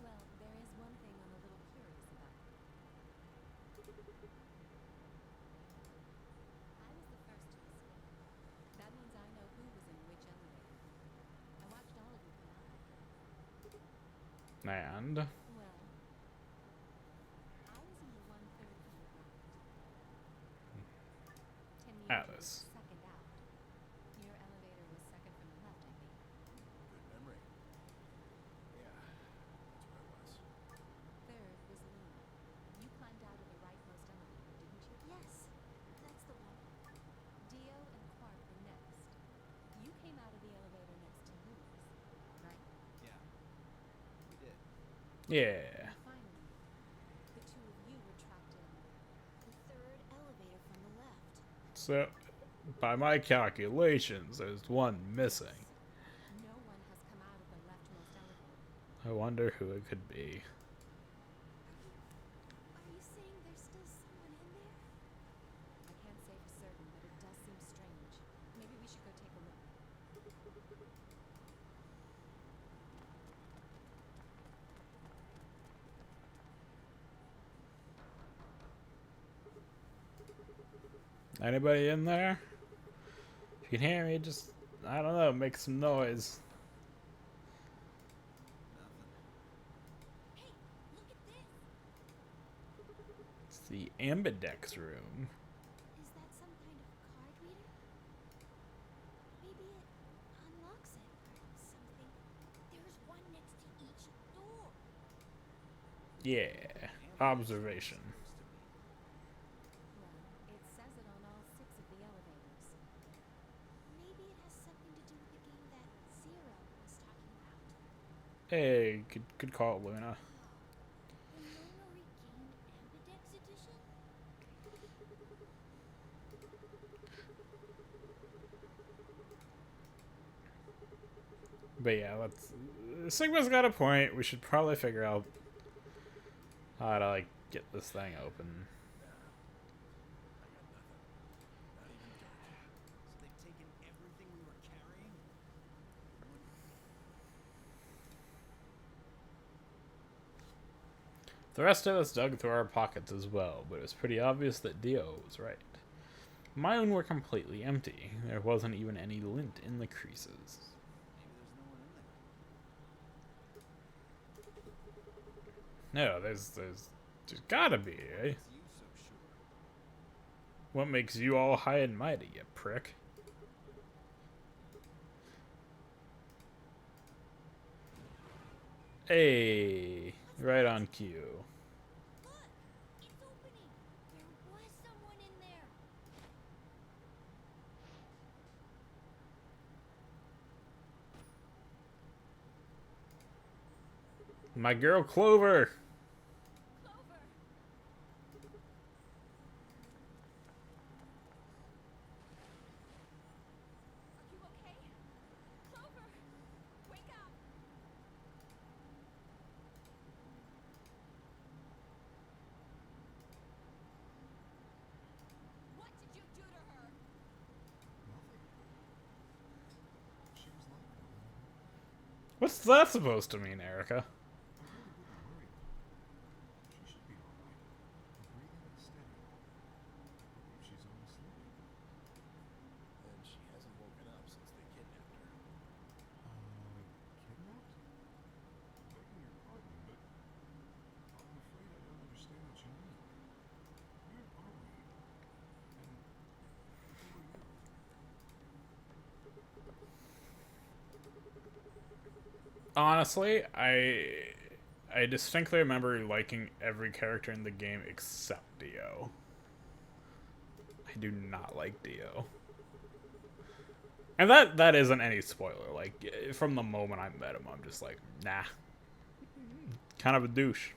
Well, there is one thing I'm a little curious about. I was the first to escape. That means I know who was in which elevator. I watched all of you come out. And. Well, I was in the 1/3 coming out. Tenryoji was Alice. second out. Your elevator was Yeah. Finally, the two of you were trapped in the third elevator from the left. So, by my calculations, there's one missing. No one has come out of the leftmost elevator. I wonder who it could be. Are you saying there's still someone in there? I can't say for certain, but it does seem strange. Maybe we should go take a look. Anybody in there? If you can hear me, just, I don't know, make some noise. Hey, look at this. It's the Ambidex room. Is that some kind of card reader? Maybe it unlocks it or something. There's one next to each door. Yeah. Observation. Well, it says it on all 6 of the elevators. Maybe it has something to do with the game that Zero was talking about. Hey, good call, Luna. The Luna Regained Ambidex Edition? But yeah, let's. Sigma's got a point. We should probably figure out how to like get this thing open. I got nothing. Not even dirt. So they've taken everything we were carrying? The rest of us dug through our pockets as well, but it was pretty obvious that Dio was right. My own were completely empty. There wasn't even any lint in the creases. Maybe there's no one in there. No, there's gotta be, eh? It's you so sure. What makes you all high and mighty, you prick? Hey, right on cue. Look! It's opening! There was someone in there! My girl Clover! Clover! Are you okay? Clover! Wake up! What did you do to her? Nothing. She was like that. What's that supposed to mean, Erica? I really wouldn't worry about her. She should be alright. Her breathing is steady. I believe she's only sleeping. And she hasn't woken up since they kidnapped her. Kidnapped? Begging your pardon, but I'm afraid I don't understand what you mean. Where are we? And who are you? Honestly, I distinctly remember liking every character in the game except Dio. I do not like Dio. And that isn't any spoiler. Like, from the moment I met him, I'm just like, nah. Kind of a douche.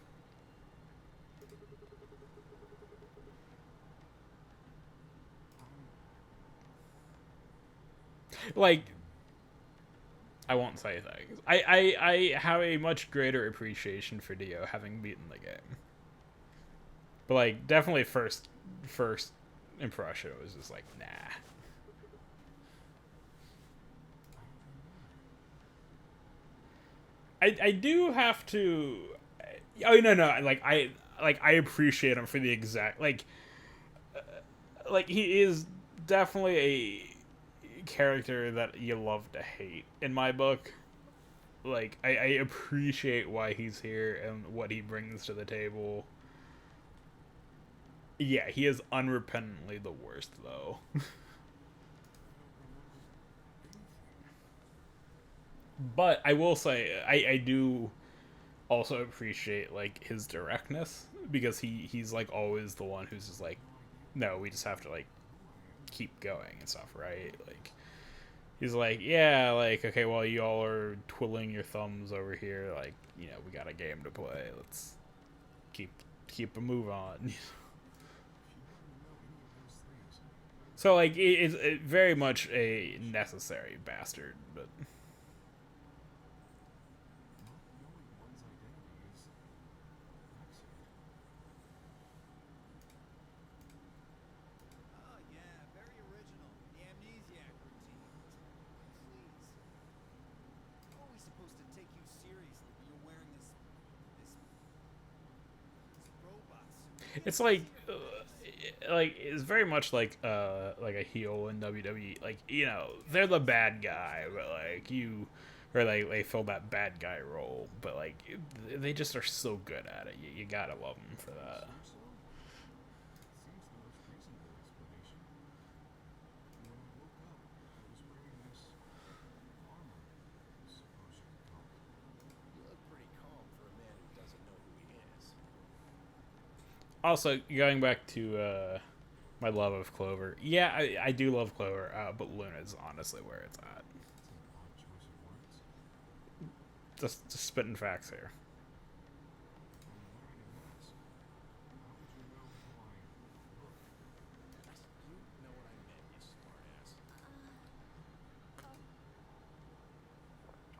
Like, I won't say things. I have a much greater appreciation for Dio having beaten the game. But like, definitely first impression was just like, nah. I do have to. Oh no, like I appreciate him for the exact like he is definitely a character that you love to hate in my book. Like I appreciate why he's here and what he brings to the table. Yeah, he is unrepentantly the worst though. But I will say I do also appreciate like his directness because he's like always the one who's just like, no, we just have to like keep going and stuff, right? Like He's like, yeah, like, okay, well, you all are twiddling your thumbs over here. Like, you know, we got a game to play. Let's keep a move on. If you want to know any of those things, So, like, it's very much a necessary bastard, but not knowing one's identity is an accident. Oh, yeah, very original. The amnesiac routine. Please. How are we supposed to take you seriously when you're wearing this robot suit? it's like it's very much like a heel in WWE. Like, you know, they're the bad guy, but like you, or like they fill that bad guy role, but like they just are so good at it. You gotta love them for that. So, seems the most reasonable explanation. When I woke up, I was wearing this armor, I suppose you could call it. You look pretty calm for a man who doesn't know who he is. Also, going back to my love of Clover, yeah, I do love Clover, but Luna's honestly where it's at. It's an odd choice of words. Just spitting facts here. I'm wearing a mask. How would you know how I look? You know what I meant, you smartass.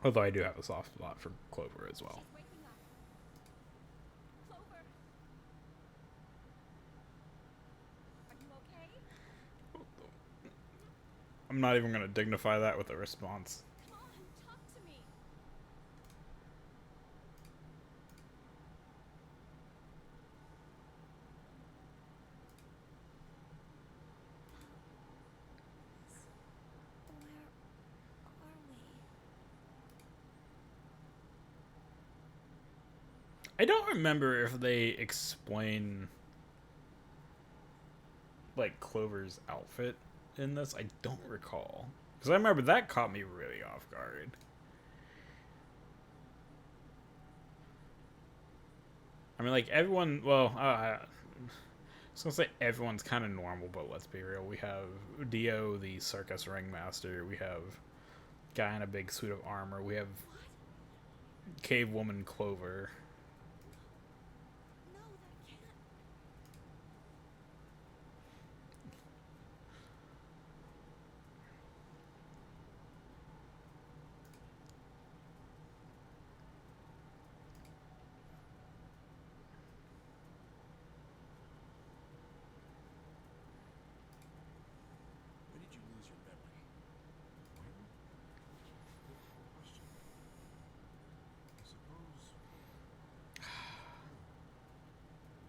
Although I do have a soft spot for Clover as well. She's waking up. Clover. Are you okay? I'm not even gonna dignify that with a response. Come on, talk to me. Where are we? I don't remember if they explain like Clover's outfit in this. I don't recall, because I remember that caught me really off guard. I mean, like everyone. Well, I was gonna say everyone's kind of normal, but let's be real. We have Dio, the circus ringmaster. We have guy in a big suit of armor. We have cave woman Clover. No, that can't. When did you lose your memory? When? Difficult question. I suppose. I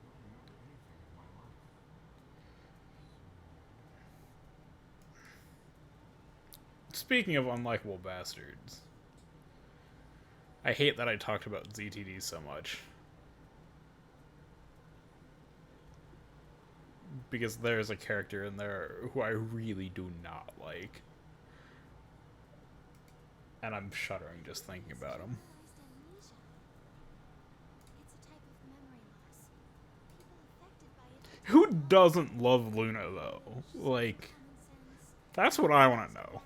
don't remember anything of my life. Speaking of unlikable bastards, I hate that I talked about ZTD so much. Because there's a character in there who I really do not like. And I'm shuddering just thinking about him. Generalized amnesia. It's a type of memory loss. People affected by it Who doesn't love Luna, though? Like, common sense, that's what I want to know.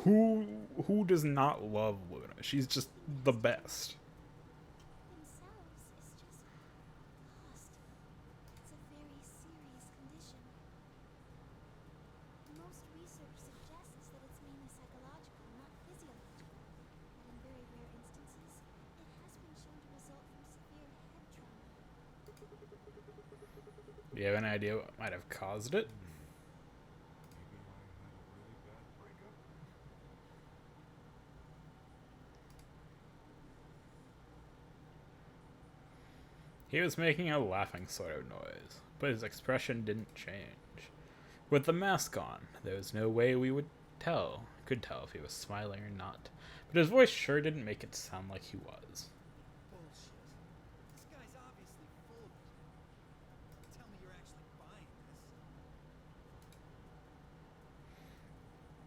facts, abilities Who does not love Luna? She's just the best. themselves is just lost. It's a very serious condition. Most research suggests that it's mainly psychological, not physiological. But in very rare instances, it has been shown to result from severe head trauma. Do you have any idea what might have caused it? Maybe I had a really bad breakup. He was making a laughing sort of noise, but his expression didn't change. With the mask on, there was no way we could tell if he was smiling or not, but his voice sure didn't make it sound like he was. Bullshit. This guy's obviously full of it. Tell me you're actually buying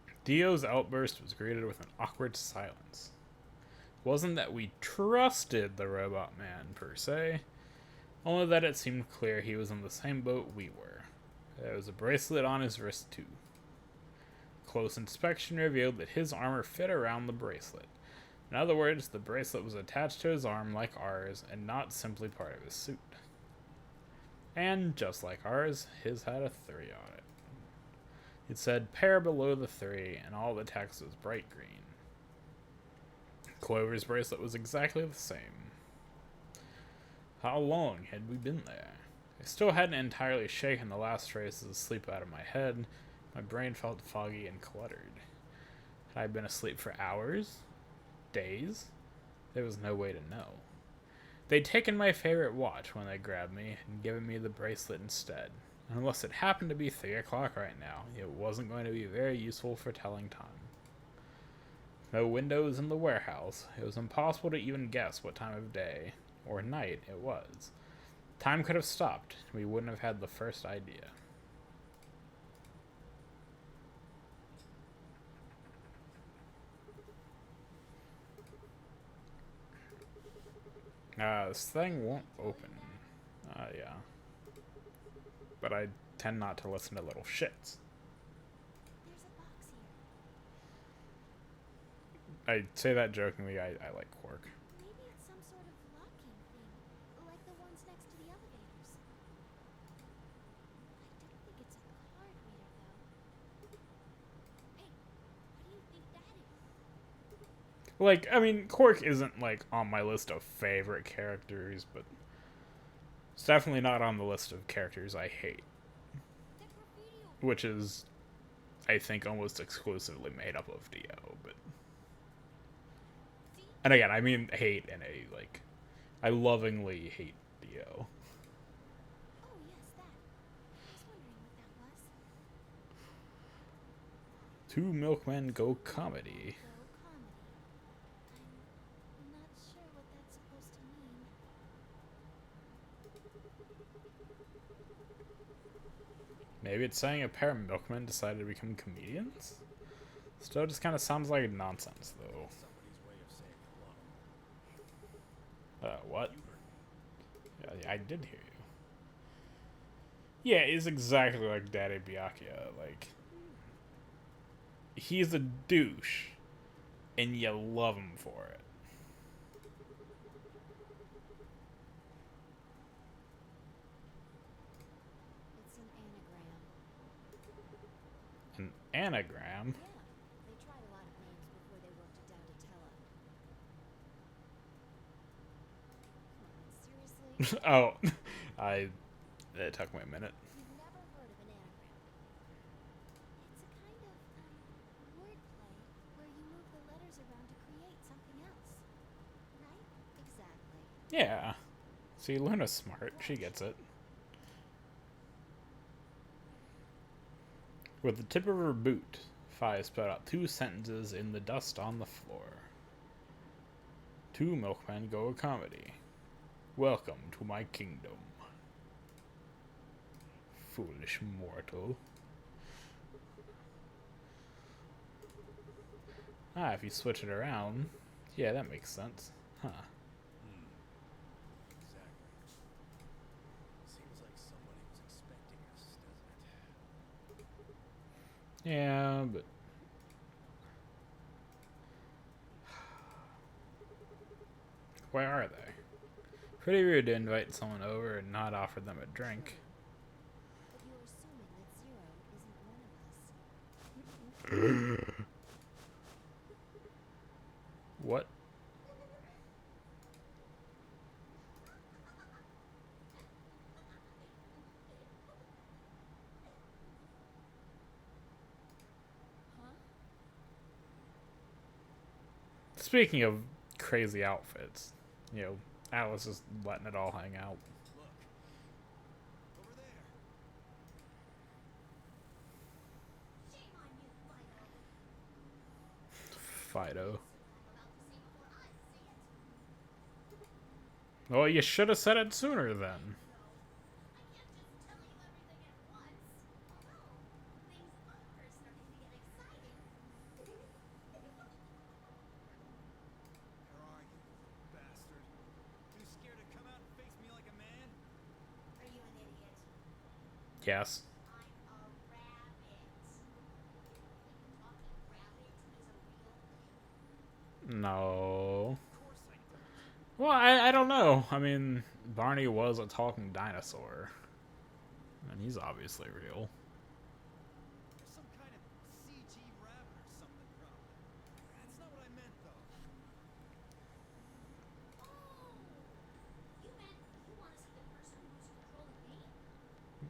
this. Dio's outburst was greeted with an awkward silence. It wasn't that we trusted the robot man, per se, only that it seemed clear he was in the same boat we were. There was a bracelet on his wrist, too. Close inspection revealed that his armor fit around the bracelet. In other words, the bracelet was attached to his arm like ours and not simply part of his suit. And just like ours, his had a 3 on it. It said pair below the 3, and all the text was bright green. Clover's bracelet was exactly the same. How long had we been there? I still hadn't entirely shaken the last traces of sleep out of my head. My brain felt foggy and cluttered. Had I been asleep for hours? Days? There was no way to know. They'd taken my favorite watch when they grabbed me and given me the bracelet instead. Unless it happened to be 3 o'clock right now, it wasn't going to be very useful for telling time. No windows in the warehouse. It was impossible to even guess what time of day or night it was. Time could have stopped. We wouldn't have had the first idea. This thing won't open. Yeah. But I tend not to listen to little shits. There's a box here. I say that jokingly, I like Quark. Maybe it's some sort of locking thing, like the ones next to the elevators. I don't think it's a card reader, though. Hey, what do you think that is? Like, I mean, Quark isn't, like, on my list of favorite characters, but it's definitely not on the list of characters I hate. That graffiti over Which is, I think, almost exclusively made up of Dio, but... See? And again, I mean hate in a, like... I lovingly hate Dio. Oh, yes, that. I was wondering what that was. Two Milkmen Go Comedy. Go comedy. I'm not sure what that's supposed to mean. Maybe it's saying a pair of milkmen decided to become comedians? Still just kind of sounds like nonsense, though. Somebody's way of saying hello. What? Yeah, I did hear you. Yeah, it's exactly like Daddy Byakuya. Like, he's a douche, and you love him for it. It's an anagram. An anagram? Yeah, they tried a lot of names before they worked it down to Tella. Come on, seriously? It took me a minute. You've never heard of an anagram. It's a kind of, wordplay where you move the letters around to create something else. Right? Exactly. Yeah. See, Luna's smart. She gets it. With the tip of her boot, Fi spelled out 2 sentences in the dust on the floor. Two milkmen go a comedy. Welcome to my kingdom. Foolish mortal. Ah, if you switch it around, yeah, that makes sense. Huh. Exactly. Seems like somebody was expecting us, doesn't it? Yeah, but... Where are they? Pretty rude to invite someone over and not offer them a drink. But you're assuming that Zero isn't one of us. What? Huh? Speaking of crazy outfits, you know, Alice is letting it all hang out. Look. Over there. Shame on you, Fido. Fido. I'm about to see before I see it. Well, you should have said it sooner then. I can't just tell you everything at once. Although, things are starting to get exciting. Where are you, bastard? Too scared to come out and face me like a man? Are you an idiot? Yes. I'm a rabbit. No. Of course I don't. Well, I don't know. I mean, Barney was a talking dinosaur. And he's obviously real. There's some kind of CG rabbit or something, probably. That's not what I meant, though. Oh! You meant you want to see the person who's controlling me?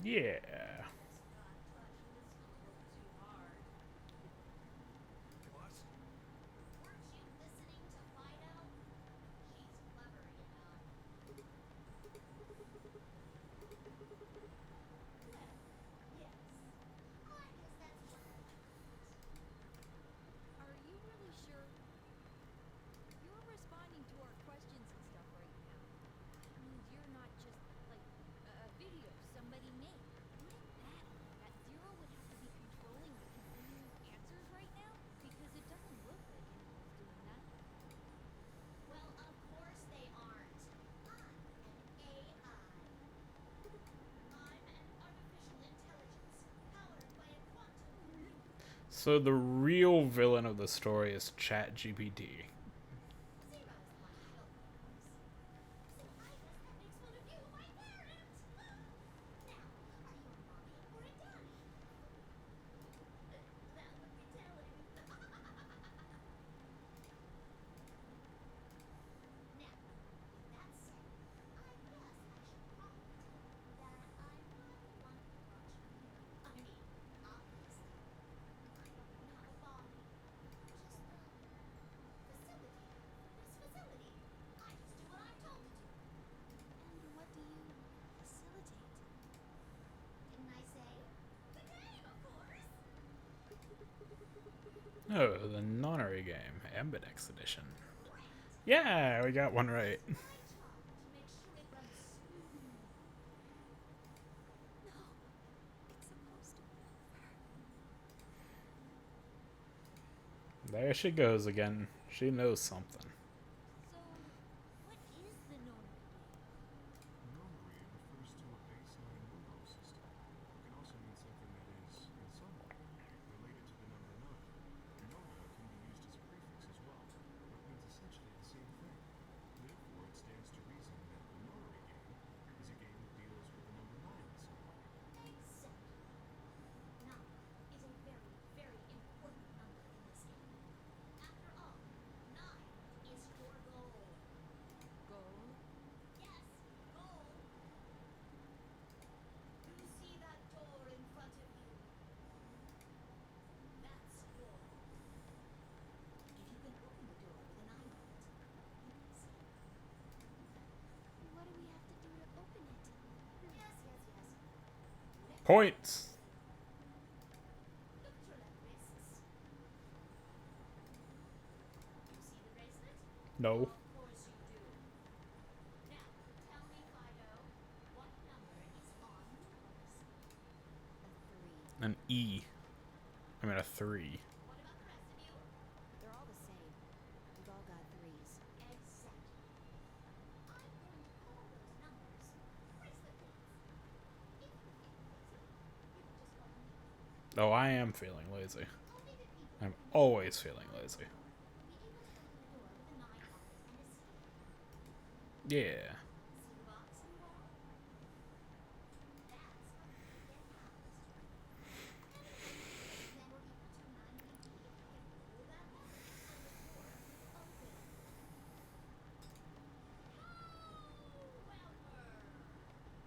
Yeah. Best not touch this a little too hard. What? Weren't you listening to Fido? She's clever, you know. Well, yes. I guess that's what I meant. Are you really sure? You're responding to our questions and stuff right now. That means you're not just like a video somebody made. Wouldn't that Zero would have to be controlling the continuing answers right now? Because it doesn't look like anyone's doing that. Well, of course they aren't. I'm an AI. I'm an artificial intelligence powered by a quantum computer. So the real villain of the story is ChatGPT. Zero is the one who killed me, of course. So I guess that makes one of you my parent. Now, are you a mommy or a daddy? That would be telling. Now, with that said, I guess I should probably tell you that I'm not one who brought you here. I mean, obviously, I don't even have a body. I'm just the facilitator for this facility. I just do what I'm told to do. And what do you facilitate? Didn't I say? The game, of course! Oh, the nonary game, Ambidex edition. Great! Yeah, we got one right. My job to make sure it runs smooth. No, it's supposed to be over. There she goes again. She knows something. So, what is the nonary game? Nonary refers to a baseline numeral system. It can also mean something that is, in some way, related to the number 9. Nona can be used as a prefix as well, but means essentially the same thing. Therefore, it stands to reason that the nonary game is a game that deals with the number 9 in some way. Exactly. 9 is a very, very important number in this game. After all, 9 is your goal. Goal? Yes, goal. You see that door in front of you? That's your goal. If you can open the door with a 9 on it, you can see. What do we have to do to open it? Yes, yes, yes. Whatever. Points! Look at your left wrists. You see the bracelet? No. Of course you do. Now, tell me, Fido, what number is on yours? A 3. An E. I mean a 3. What about the rest of you? They're all the same. We've all got 3s. Exactly. I'm going to call those numbers bracelet points. If you feel lazy, you can just call them me. Oh, I am feeling lazy. Only the people I'm who know always feeling lazy. will be able to open the door with a 9 on it and a C. Yeah. See the box in the wall? That's how you get out. And then we're equal to 9 pp if you can pull that lever, and the door will open.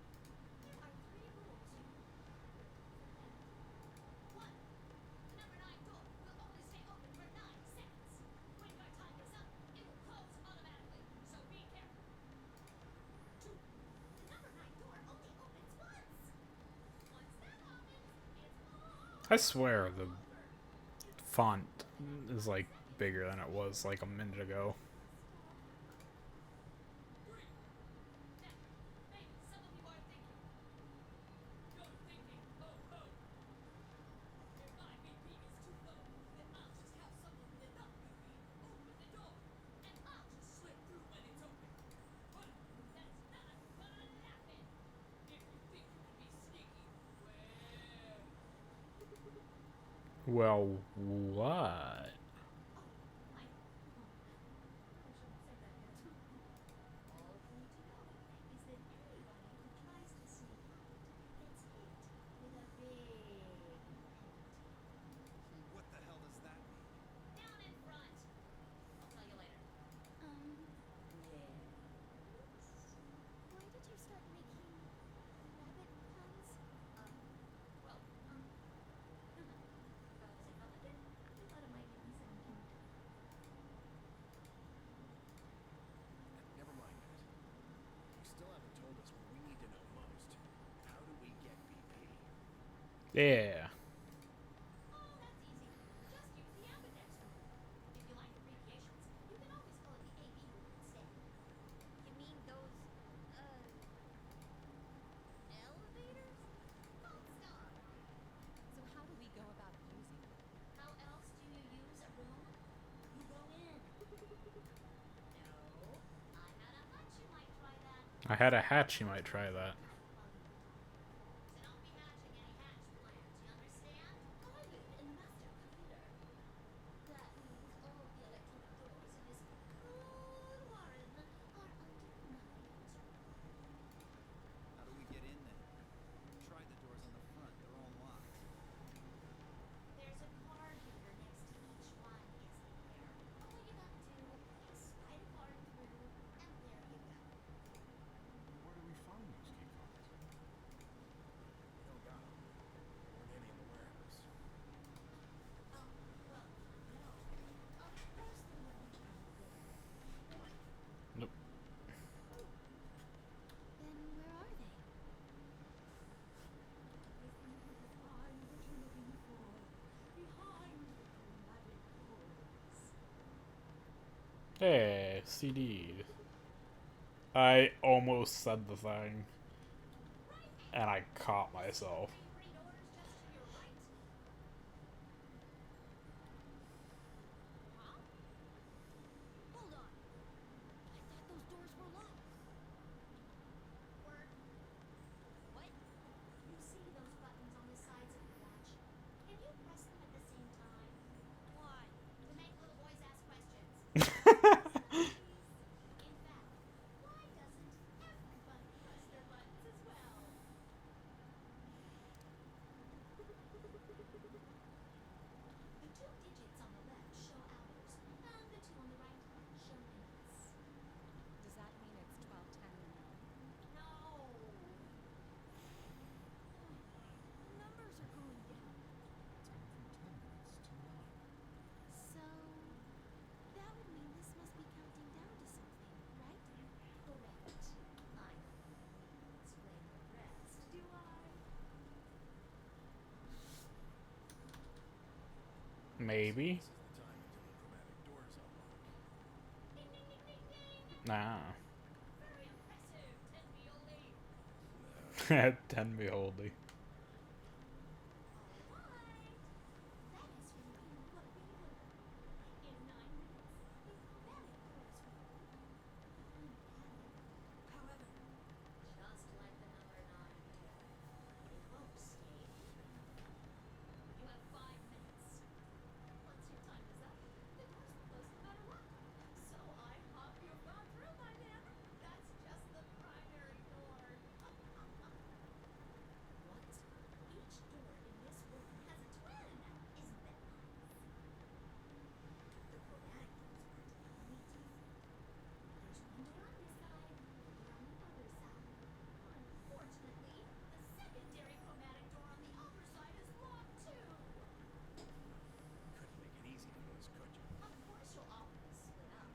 However, there are 3 rules you need. One, the number 9 door will only stay open for 9 seconds. When your time is up, it will close automatically, so be careful. 2, the number 9 door only opens once. Once that happens, it's I swear the font is like bigger than it was like a minute ago. 3. Now, maybe some of you are thinking. You're thinking, oh ho. If my BP is too low, then I'll just have someone with enough BP open the door, and I'll just slip through when it's open. But that's not gonna happen. If you think you can be sneaky, well. Well, what? Oh, I know. Yeah. Oh, that's easy. Just use the ambidex rule. If you like abbreviations, you can always call it the AB rule instead. You mean those, elevators? Don't stop. So how do we go about using them? How else do you use a room? You go in. No. I had a hunch you might try that. I had a hatch, you might try that. So don't be hatching any hatch plans, you understand? I live in the master cleaner. That means all the electronic doors in this cool warren are under my control. How do we get in then? Tried the doors on the front. They're all locked. There's a card reader next to each one, isn't there? All you gotta do is slide a card through, and there you go. Where do we find those key cards? We don't got 'em. There weren't any in the warehouse. Oh, well, no. Of course there wouldn't be any there. Nope. Then where are they? Everything you will find what you're looking for behind the chromatic doors. Hey, CD. I almost said the thing, and I caught myself. Read orders just to your right. Huh? Hold on. I thought those doors were locked. Word. What? You see those buttons on the sides of the latch? Can you press them at the same time? Why? To make little boys ask questions. In fact, why doesn't everybody press their buttons as well? The 2 digits on the left show hours, and the 2 on the right show minutes. Does that mean it's 12:10 in the morning? No. The numbers are going down. Time from 10 minutes to 9. So that would mean this must be counting down to something, right? Correct. I don't need to explain the rest, do I? Maybe. This is the time until the chromatic doors unlock. Ding ding ding ding ding! Nah. Very impressive, Ted Violi. 10 beholdy. All right. That is really what we were. In 9 minutes, the chromatic doors will open. However, just like the number 9 there, it won't stay here. You have 5 minutes. Once your time is up, the doors will close no matter what. So I hope you've gone through by then. That's just the primary door. What? Each door in this room has a twin. Isn't that nice? The chromatic doors aren't the only different. There's one door on this side, one door on the other side. Unfortunately, the secondary chromatic door on the other side is locked too. Couldn't make it easy for us, could you? Of course you'll all be split up.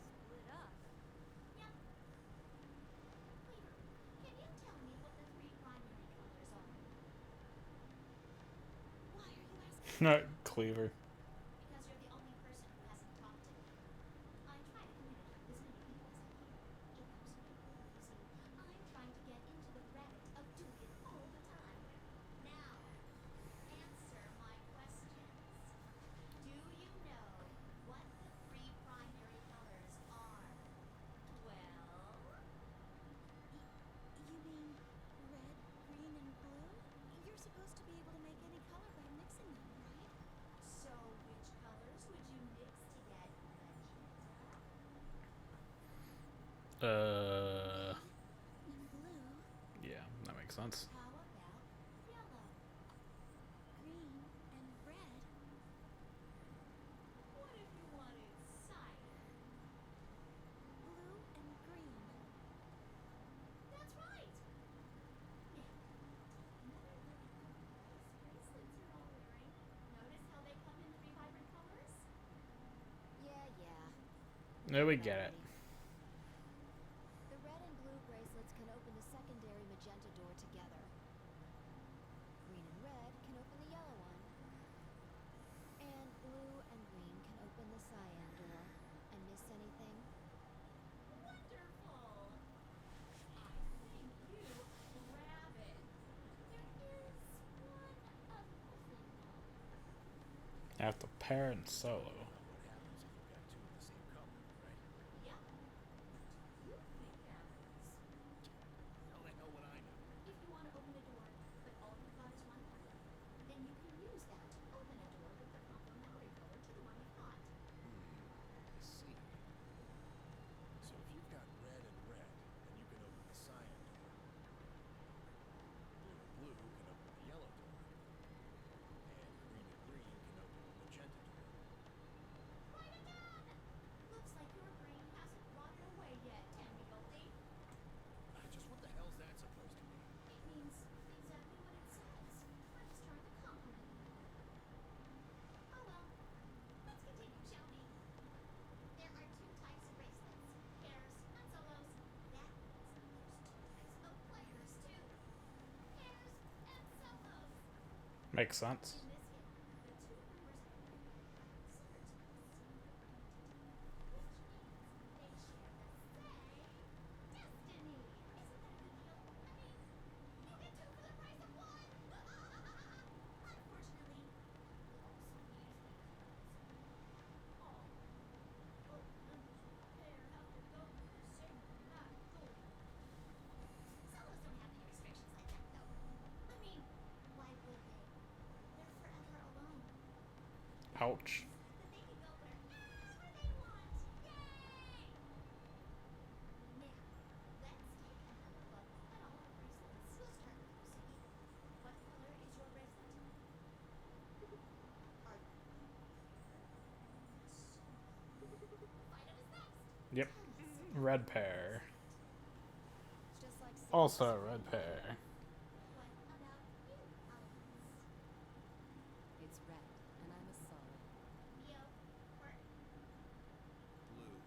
Split up. Yep. Cleaver, can you tell me what the 3 primary colors are? Why are you asking? Cleaver. Because you're the only person who hasn't talked to me. I try to communicate with as many people as I can. It helps me. You see, I'm trying to get into the habit of doing it all the time. Now, answer my questions. Do you know what the 3 primary colors are? Well, You mean red, green, and blue? You're supposed to be able to make any color by mixing them, right? so which colors would you mix to get magenta? And blue, Yeah, that makes sense. How about yellow? green, and red. What if you wanted cider? Blue and green. That's right. Now, take another look at the nice bracelets you're all wearing. Notice how they come in 3 vibrant colors? Yeah. No, we get it. The red and blue bracelets can open the secondary magenta door together. Green and Have to pair and solo. What happens if you've got two of the same color, right? Yep. You think happens. How the hell would I know? If you want to open a door, but all you've got is one color, then you can use that to open a door with the complementary color to the one you've got. I see. So if you've got red and red, then you can open the cyan door. Blue and blue can open the yellow door. And green and green can open the magenta door. Right again! Looks like your brain hasn't rotted away yet, Tandy Goldie. Just what the hell's that supposed to mean? It means exactly what it says. I'm just trying to compliment you. Oh well. Let's continue, shall we? There are two types of bracelets. Pairs and solos. That means there's two types of players too. Pairs and solos. Makes sense. In this game, the two members of the group are considered to be similar identity, which means they share the same destiny. Isn't that a good deal? I mean, you get two for the price of one. Unfortunately, we also use the cards. All both members of the pair have to go through the same map door. Solos don't have any restrictions like that, though. I mean, why would they? They're forever alone. Ouch. But they can go wherever they want. Yay! Now, let's take another look at all our bracelets. We'll start with you, Siggy. What color is your bracelet? Are Fido is next. Yep. Red pair. Just like Also red pair. What about you, Alex? it's red, and I'm a solo. Theo, Bert, Blue.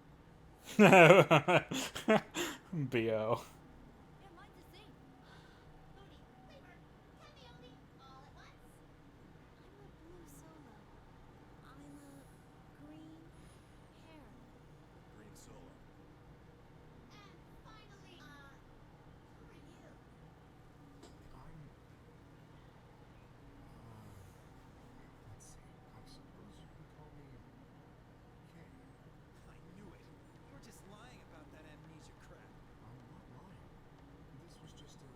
B.O. Yeah, mine's the same. Moody, Cleaver, Candioli, all at once. I'm a blue solo. I'm a green hair. Green solo. And finally, who are you? I'm. Let's see. I suppose you could call me Kay. I knew it. You're just lying about that amnesia crap. I'm not lying. This was just a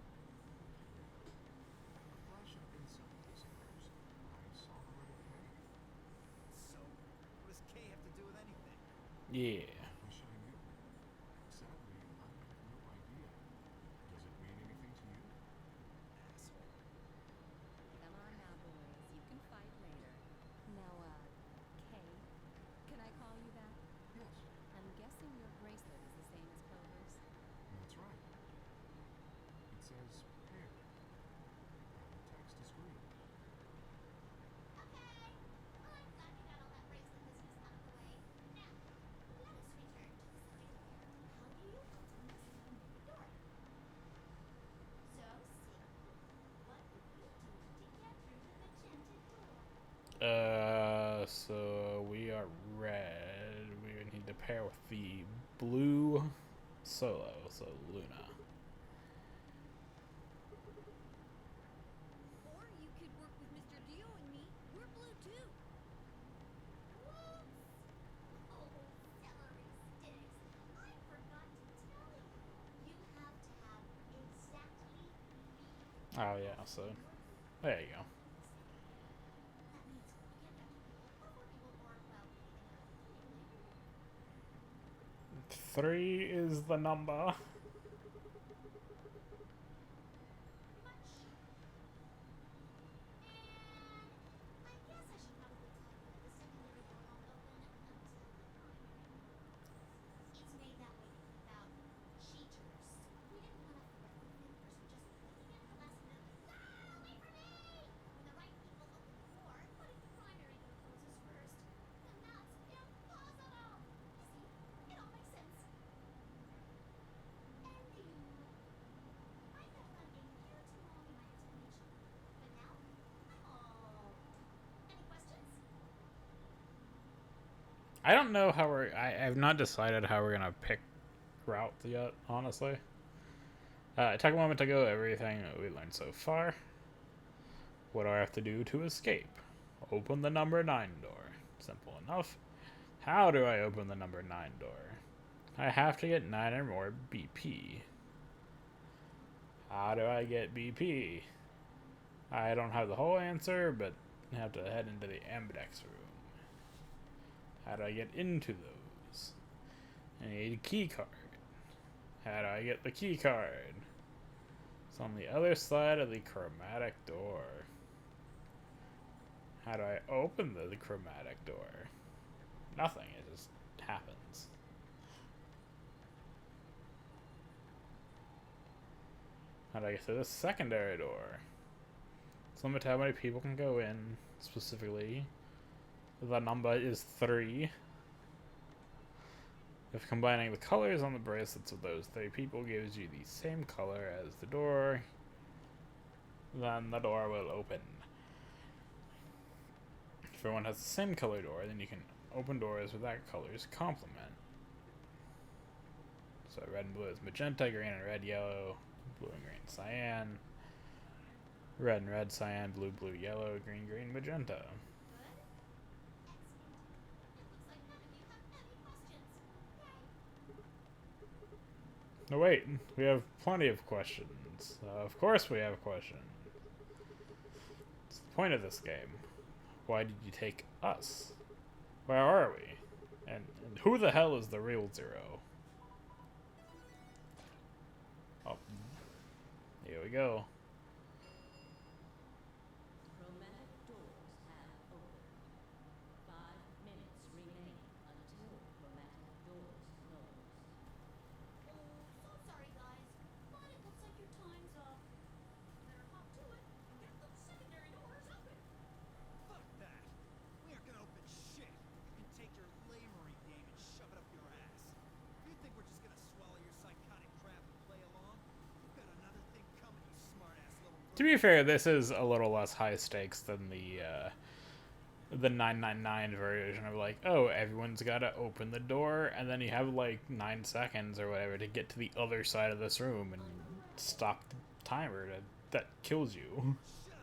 flash of insight, I suppose. I saw the letter K. So, what does K have to do with anything? Yeah. Wish I knew. Sadly, I have no idea. Does it mean anything to you? Asshole. Come on now, boys. You can fight later. Now, Kay, can I call you that? Yes, I'm guessing your bracelet is the same as Clover's. that's right. It says pair. And the text is green. Okay. Well, I'm glad we got all that bracelet business out of the way. Now, let us return to the subject here. How do you open this magnetic door? So, Siggy, what would you do to get through the enchanted door? So we are red. We would need to pair with the blue solo, so Luna. Or you could work with Mr. Dio and me. We're blue too. Whoops! Oh, celery sticks. I forgot to tell you. You have to have exactly Oh yeah, so there you go. that means you can't have two people or four people or, well, anything else, really. 3 is the number. Much. And I guess I should probably tell you that the secondary door won't open until the primary. It's made that way to keep out cheaters. We didn't want a fourth or fifth person just waiting at the last minute. Ah, wait for me! When the right people open the door, but if the primary door closes first, then that's impossible! You see, it all makes sense. And you might have gone a hair too long in my explanation, but now I'm all. Any questions? I don't know how I have not decided how we're gonna pick routes yet, honestly. It took a moment to go everything that we learned so far. What do I have to do to escape? Open the number 9 door. Simple enough. How do I open the number 9 door? I have to get 9 or more BP. How do I get BP? I don't have the whole answer, but I have to head into the ambidex room. How do I get into those? I need a key card. How do I get the key card? It's on the other side of the chromatic door. How do I open the chromatic door? Nothing, it just happens. How do I get to the secondary door? It's limited to how many people can go in, specifically. The number is 3. If combining the colors on the bracelets of those 3 people gives you the same color as the door, then the door will open. If everyone has the same color door, then you can open doors with that color's complement. So red and blue is magenta, green and red, yellow, blue and green, cyan. Red and red, cyan, blue, blue, yellow, green, green, magenta. Good? Excellent. It looks like none of you have any questions. Yay! No, wait, we have plenty of questions. Of course we have questions. It's the point of this game. Why did you take us? Where are we? And who the hell is the real Zero? Oh, here we go. Chromatic doors have opened. 5 minutes remain until chromatic doors close. Oh, so sorry, guys. But it looks like your time's up. Better hop to it and get those secondary doors open. Fuck that! We aren't gonna open shit! You can take your lamery game and shove it up your ass. You think we're just gonna swallow your psychotic crap and play along? You've got another thing coming, you smart-ass little To be fair, this is a little less high stakes than the 999 version of like, oh, everyone's got to open the door, and then you have like 9 seconds or whatever to get to the other side of this room and stop the timer that kills you. Shut up!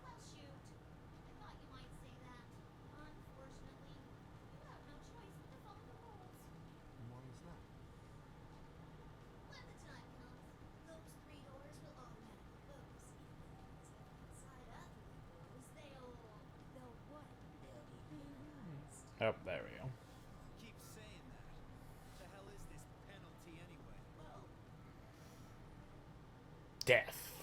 Well, shoot. I thought you might say that. Unfortunately, you have no choice but to follow the rules. Why is that? When the time comes, those 3 doors will automatically close. If they step outside of those, they'll what? They'll be penalized. Oh, there we go. Keep saying that. What the hell is this penalty anyway? Well, Death.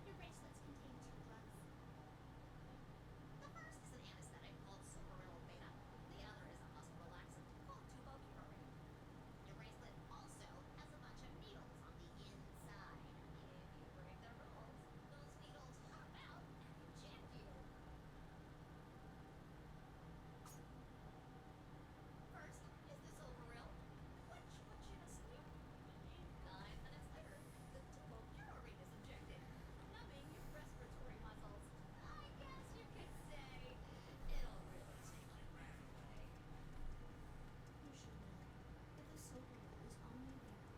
your bracelets contain 2 drugs. The first is an anesthetic called Socoril Beta. The other is a muscle relaxant called Tubocurare. Your bracelet also has a bunch of needles on the inside. If you break the rules, those needles pop out and inject you. First is the Socoril, which puts you to sleep. 9 minutes later, the Tubocurare is injected, numbing your respiratory muscles. I guess you could say it'll really take your breath away. You should know that the Socoril is only there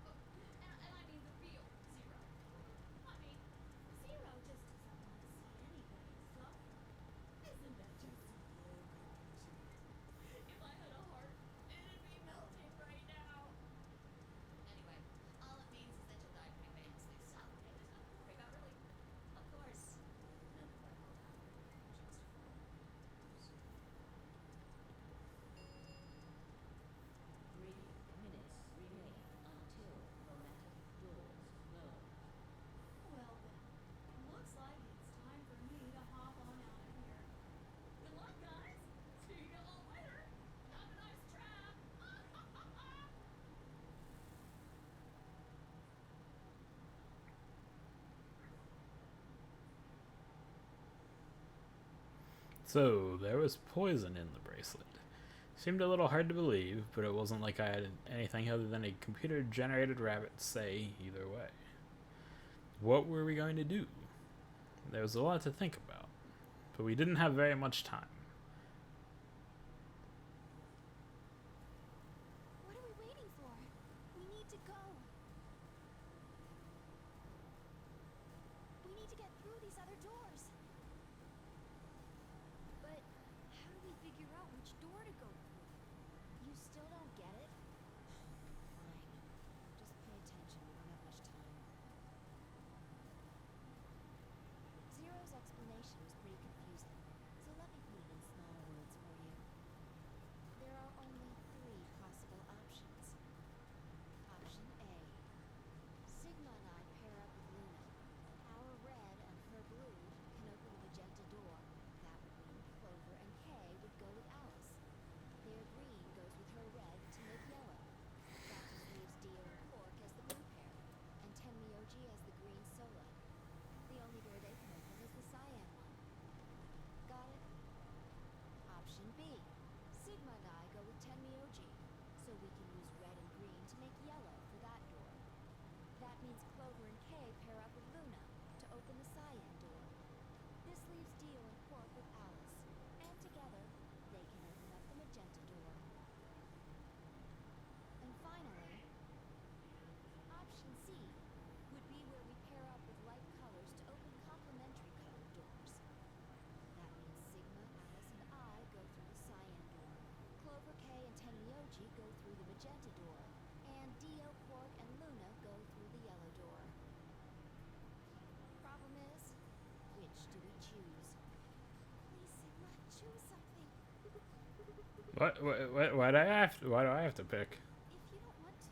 by and I mean the real Zero. I mean, Zero just doesn't want to see anybody suffer. Isn't that just so confusing? If I had a heart, it'd be melting right now. Anyway, all it means is that you'll die painlessly. So, hey, there's nothing to worry about, really. Of course, none of our willpower just flows. 3 minutes remain until chromatic doors close. Well then, looks like it's time for me to hop on out of here. Good luck, guys. See you all later. Have a nice trap. So, there was poison in the bracelet. Seemed a little hard to believe, but it wasn't like I had anything other than a computer-generated rabbit say either way. What were we going to do? There was a lot to think about, but we didn't have very much time. What are we waiting for? We need to go. open the cyan door. This leaves Dio and Quark with Alice, and together, they can open up the magenta door. And finally, option C would be where we pair up with like colors to open complementary colored doors. That means Sigma, Alice, and I go through the cyan door. Clover, K, and Tenmyoji go through the magenta door. And Dio, Quark, and Luna go through the yellow door. Problem is, which do we choose? Please, Sigma, choose something. Why do I have to pick? If you don't want to,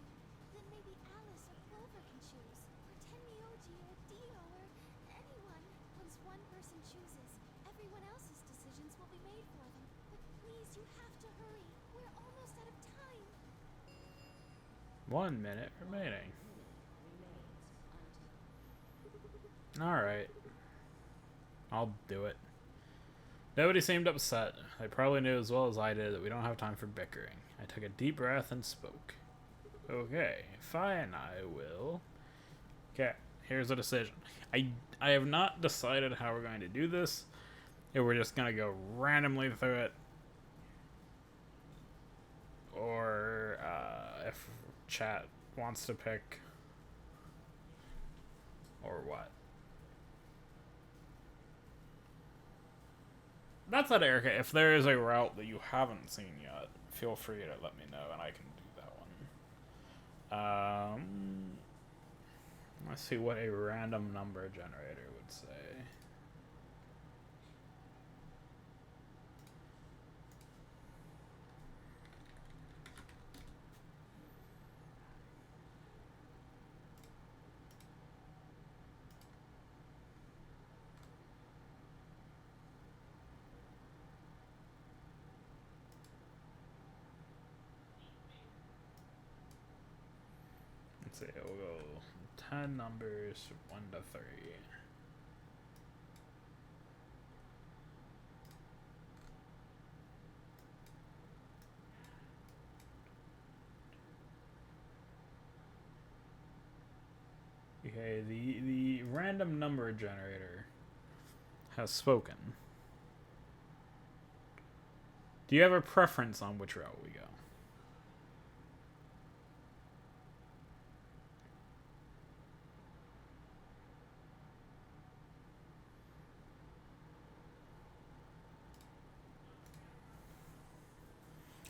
then maybe Alice or Clover can choose. Or Tenmyoji or Dio or anyone. Once one person chooses, everyone else's decisions will be made for them. But please, you have to hurry. We're almost out of time. 1 minute remaining. Remains until Alright. I'll do it. Nobody seemed upset. They probably knew as well as I did that we don't have time for bickering. I took a deep breath and spoke. Okay, fine, I will. Okay, here's the decision. I have not decided how we're going to do this. If we're just going to go randomly through it. Or if chat wants to pick. Or what. That said, Erica, if there is a route that you haven't seen yet, feel free to let me know and I can do that one. Let's see what a random number generator would say. Let's see, we'll go 10 numbers, 1 to 3. Okay, the random number generator has spoken. Do you have a preference on which route we go?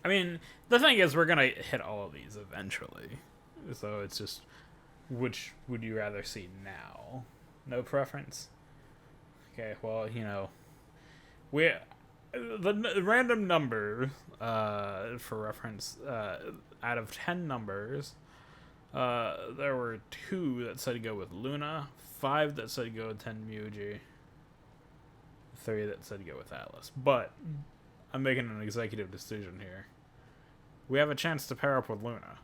I mean, the thing is, we're gonna hit all of these eventually. So it's just, which would you rather see now? No preference? Okay, well, you know, the random number, for reference, out of 10 numbers, there were 2 that said go with Luna, 5 that said go with Tenmyoji, 3 that said go with Alice. But I'm making an executive decision here. We have a chance to pair up with Luna.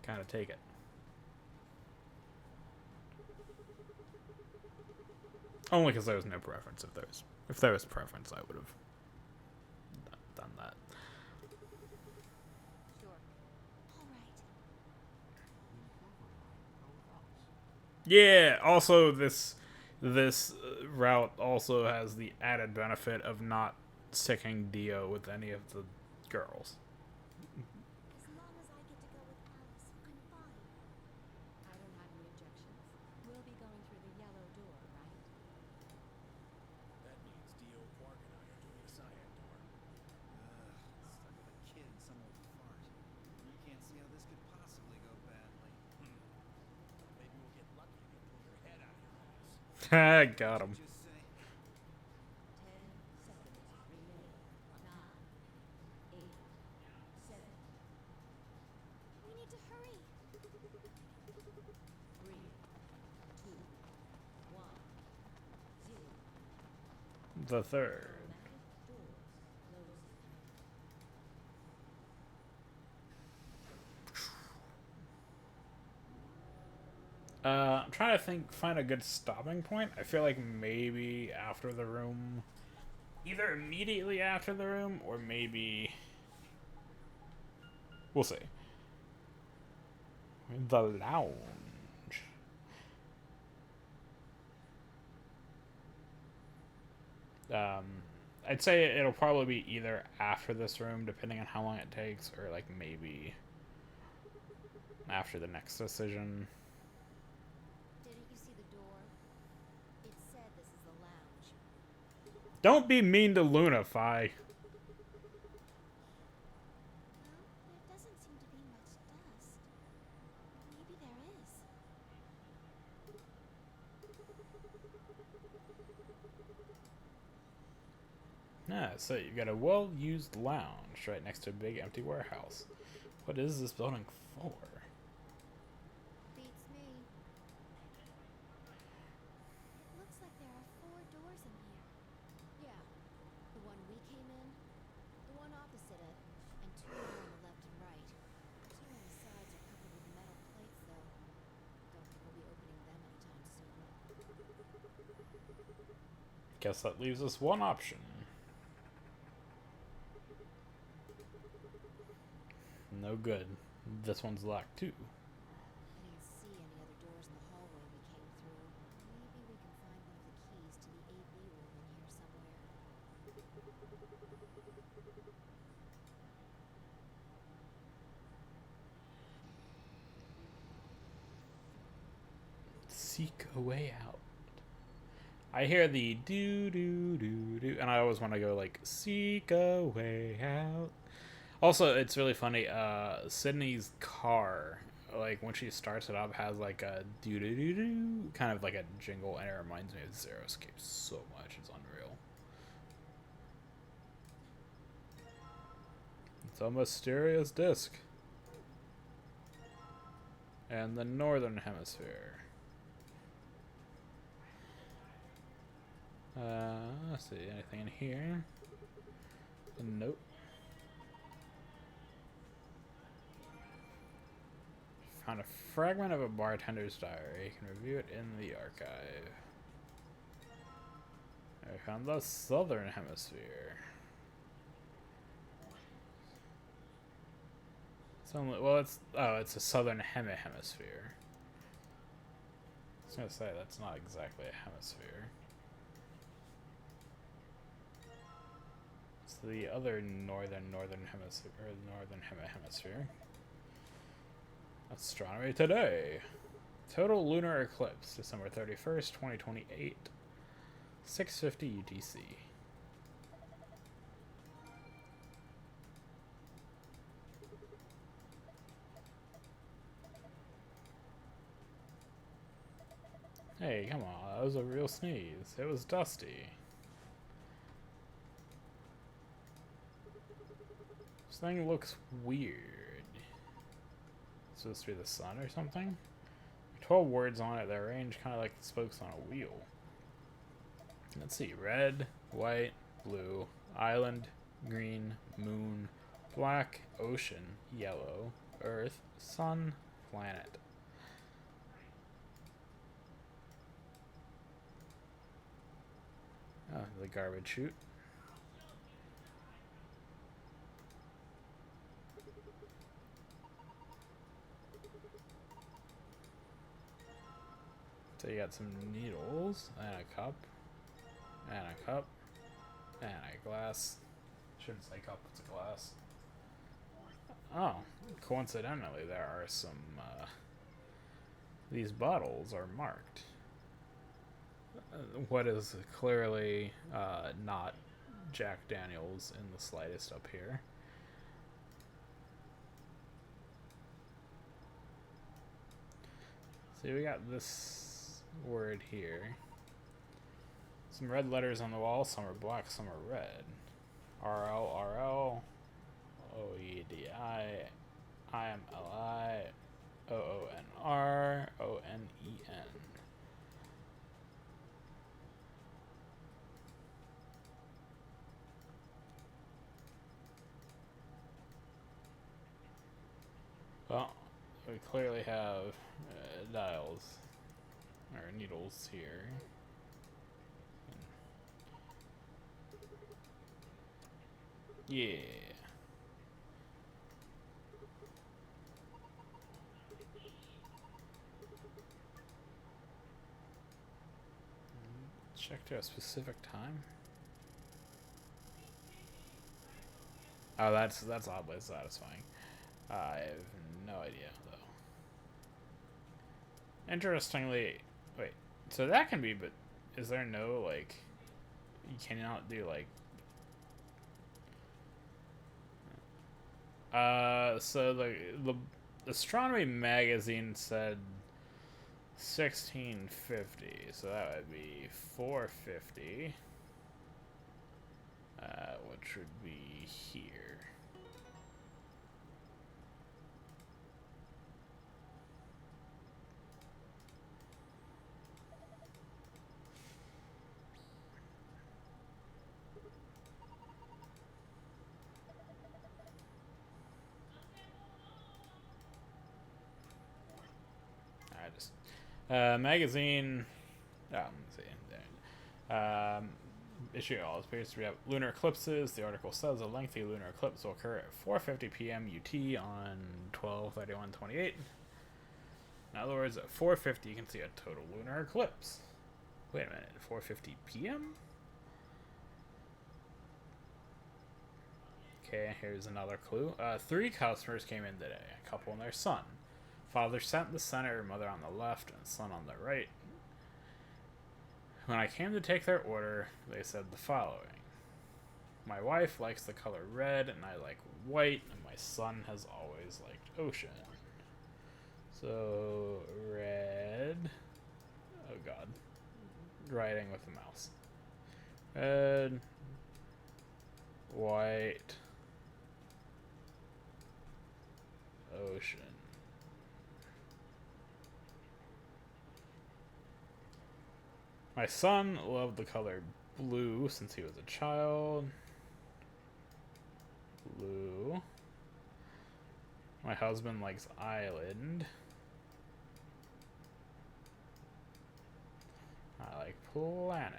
Kind of take it. Only because there was no preference. If there was preference, I would have done that. Sure. All right. Yeah. Also, this route also has the added benefit of not sticking Dio with any of the girls. As long as I get to go with Alice, I'm fine. I don't have any objections. We'll be going through the yellow door, right? That means Dio, Quark, and I are doing the cyan door. Stuck with a kid and some old fart. You can't see how this could possibly go badly. Maybe we'll get lucky and you'll pull your head out of your ass. Got him. Just say, 10 seconds remain. 9, 8, 7, We need to hurry. 3, 2, 1, 0. The third. Automatic doors closing. I'm trying to find a good stopping point. I feel like maybe after the room, either immediately after the room, or maybe we'll see. The lounge. I'd say it'll probably be either after this room, depending on how long it takes, or like maybe after the next decision. Didn't you see the door? It said this is the lounge. Don't be mean to Luna, Fi. Well, there doesn't seem to be much dust. Maybe there is. Yeah, so you've got a well-used lounge right next to a big empty warehouse. What is this building for? Beats me. It looks like there are 4 doors in here. Yeah. The one we came in, the one opposite it, and 2 more on the left and right. 2 on the sides are covered with metal plates, though. Don't think we'll be opening them anytime soon. Guess that leaves us one option. No good. This one's locked too. I didn't see any other doors in the hallway we came through. Maybe we can find one of the keys to the AV room in here somewhere. Seek a way out. I hear the do do do do, and I always want to go like seek a way out. Also, it's really funny. Sydney's car, like when she starts it up, has like a do do do do, kind of like a jingle, and it reminds me of Zero Escape so much. It's unreal. It's a mysterious disc, and the northern hemisphere. Let's see, anything in here? Nope. Found a fragment of a bartender's diary. You can review it in the archive. I found the southern hemisphere. It's only, well, it's a southern hemisphere. I was gonna say that's not exactly a hemisphere. It's the other northern hemisphere, or northern hemisphere. Astronomy Today. Total lunar eclipse, December 31st, 2028. 6:50 UTC. Hey, come on, that was a real sneeze. It was dusty. This thing looks weird. It's supposed to be the sun or something? 12 words on it that range kind of like the spokes on a wheel. Let's see. Red, white, blue, island, green, moon, black, ocean, yellow, earth, sun, planet. Oh, the garbage chute. So you got some needles, and a cup, and a cup, and a glass. Shouldn't say cup, it's a glass. Oh, coincidentally, there are some, these bottles are marked. What is clearly not Jack Daniels in the slightest up here. See, we got this word here. Some red letters on the wall, some are black, some are red. RL, RL, OEDI, IMLI, OONR, ONEN. Well, we clearly have dials, or needles here. Yeah. Check to a specific time. Oh, that's oddly satisfying. I have no idea though. Interestingly, wait. So that can be, but is there no like? You cannot do like. So the astronomy magazine said 1650, so that would be 450. Which would be here. I just magazine. Let's see. Issue all appears to be lunar eclipses. The article says a lengthy lunar eclipse will occur at 4:50 p.m. UT on 12/31/28. In other words, at 4:50 you can see a total lunar eclipse. Wait a minute, 4:50 p.m. Okay, here's another clue. 3 customers came in today, a couple and their son. Father sat in the center, mother on the left, and son on the right. When I came to take their order, they said the following. My wife likes the color red, and I like white, and my son has always liked ocean. So, red... Oh god. Writing with the mouse. Red... White... Ocean. My son loved the color blue since he was a child. Blue. My husband likes island. I like planet.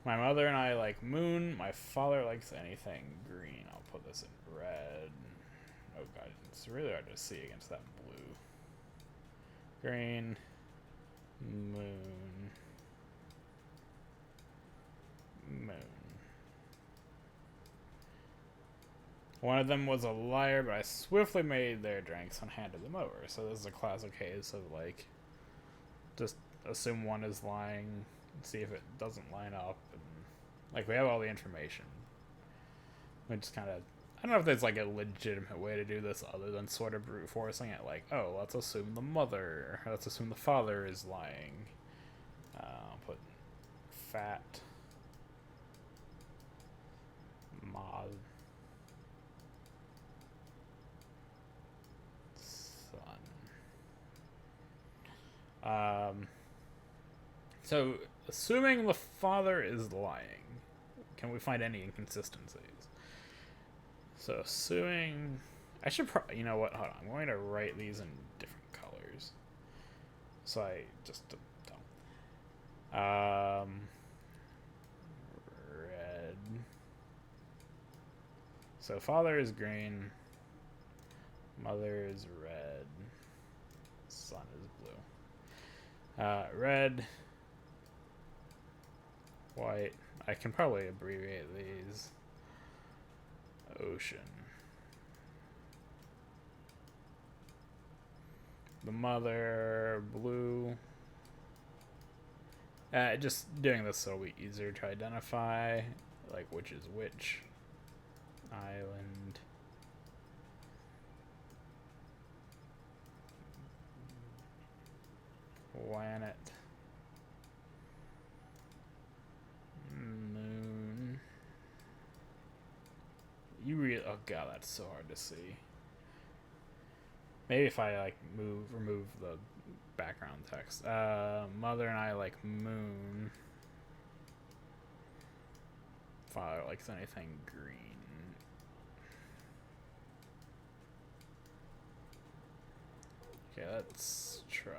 My mother and I like moon. My father likes anything green. I'll put this in red. Oh god, it's really hard to see against that blue. Green. Moon. Moon. One of them was a liar, but I swiftly made their drinks and handed them over. So this is a classic case of like, just assume one is lying, see if it doesn't line up, and like we have all the information. We just kind of, I don't know if there's like a legitimate way to do this other than sort of brute forcing it. Like, oh, let's assume the mother, let's assume the father is lying. I'll put fat mod. So, assuming the father is lying, can we find any inconsistencies? So, assuming... I should probably... You know what? Hold on. I'm going to write these in different colors. So I just don't. Red. So, father is green. Mother is red. Son is blue. Red, white. I can probably abbreviate these. Ocean. The mother, blue. Just doing this so it'll be easier to identify, like which is which. Island. Planet. Moon. You really... Oh god, that's so hard to see. Maybe if I like remove the background text. Mother and I like moon. Father likes anything green. Okay, let's try...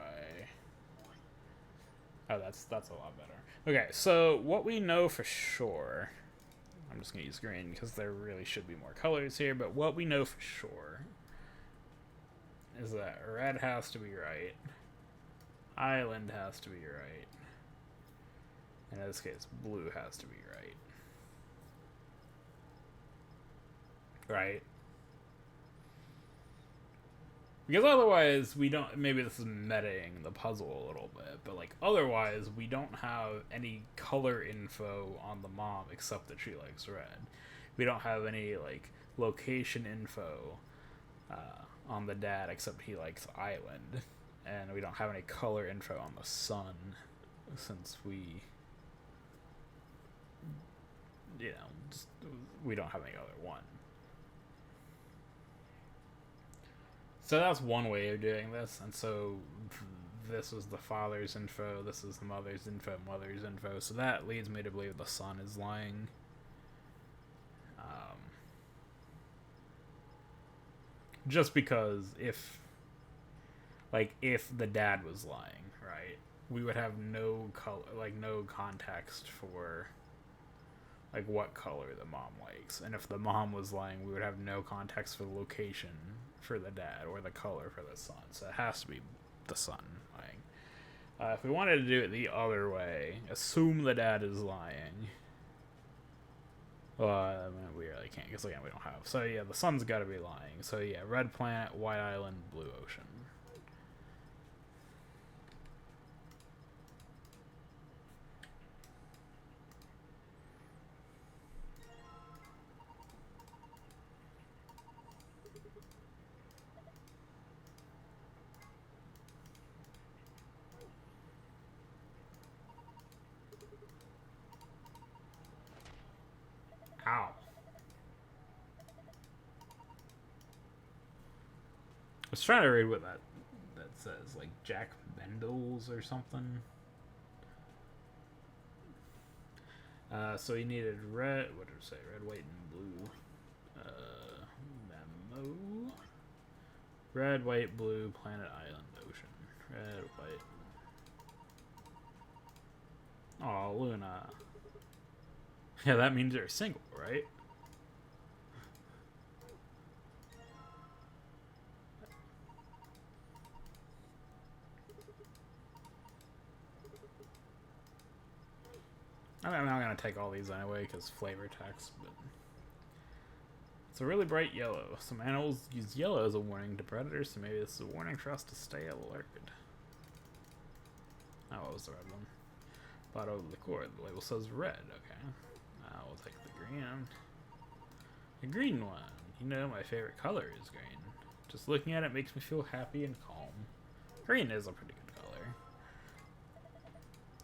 Oh, that's a lot better. Okay, so what we know for sure... I'm just going to use green because there really should be more colors here, but what we know for sure is that red has to be right. Island has to be In this case, blue has to be right. Right? Because otherwise, we don't. Maybe this is metaing the puzzle a little bit, but like otherwise, we don't have any color info on the mom except that she likes red. We don't have any like location info on the dad except he likes island, and we don't have any color info on the son since we, we don't have any other one. So that's one way of doing this, and so this is the father's info, this is the mother's info, so that leads me to believe the son is lying. Just because if the dad was lying, right, we would have no color, like no context for like what color the mom likes, and if the mom was lying, we would have no context for the location for the dad or the color for the son. So it has to be the son lying. If we wanted to do it the other way, assume the dad is lying. Well, I mean, we really can't, because again, we don't have. So yeah, the son's got to be lying. So yeah, red planet, white island, blue ocean. Ow. I was trying to read what that says, like Jack Mendels or something. So he needed red. What did it say? Red, white, and blue. Memo. Red, white, blue, planet, island, ocean. Red, white. Oh, Luna. Yeah, that means they're single, right? I mean, I'm not going to take all these anyway because flavor text, but it's a really bright yellow. Some animals use yellow as a warning to predators, so maybe this is a warning for us to stay alert. Oh, what was the red one? Bottle of liqueur. The label says red. Okay. We'll take the green. The green one. You know, my favorite color is green. Just looking at it makes me feel happy and calm. Green is a pretty good color.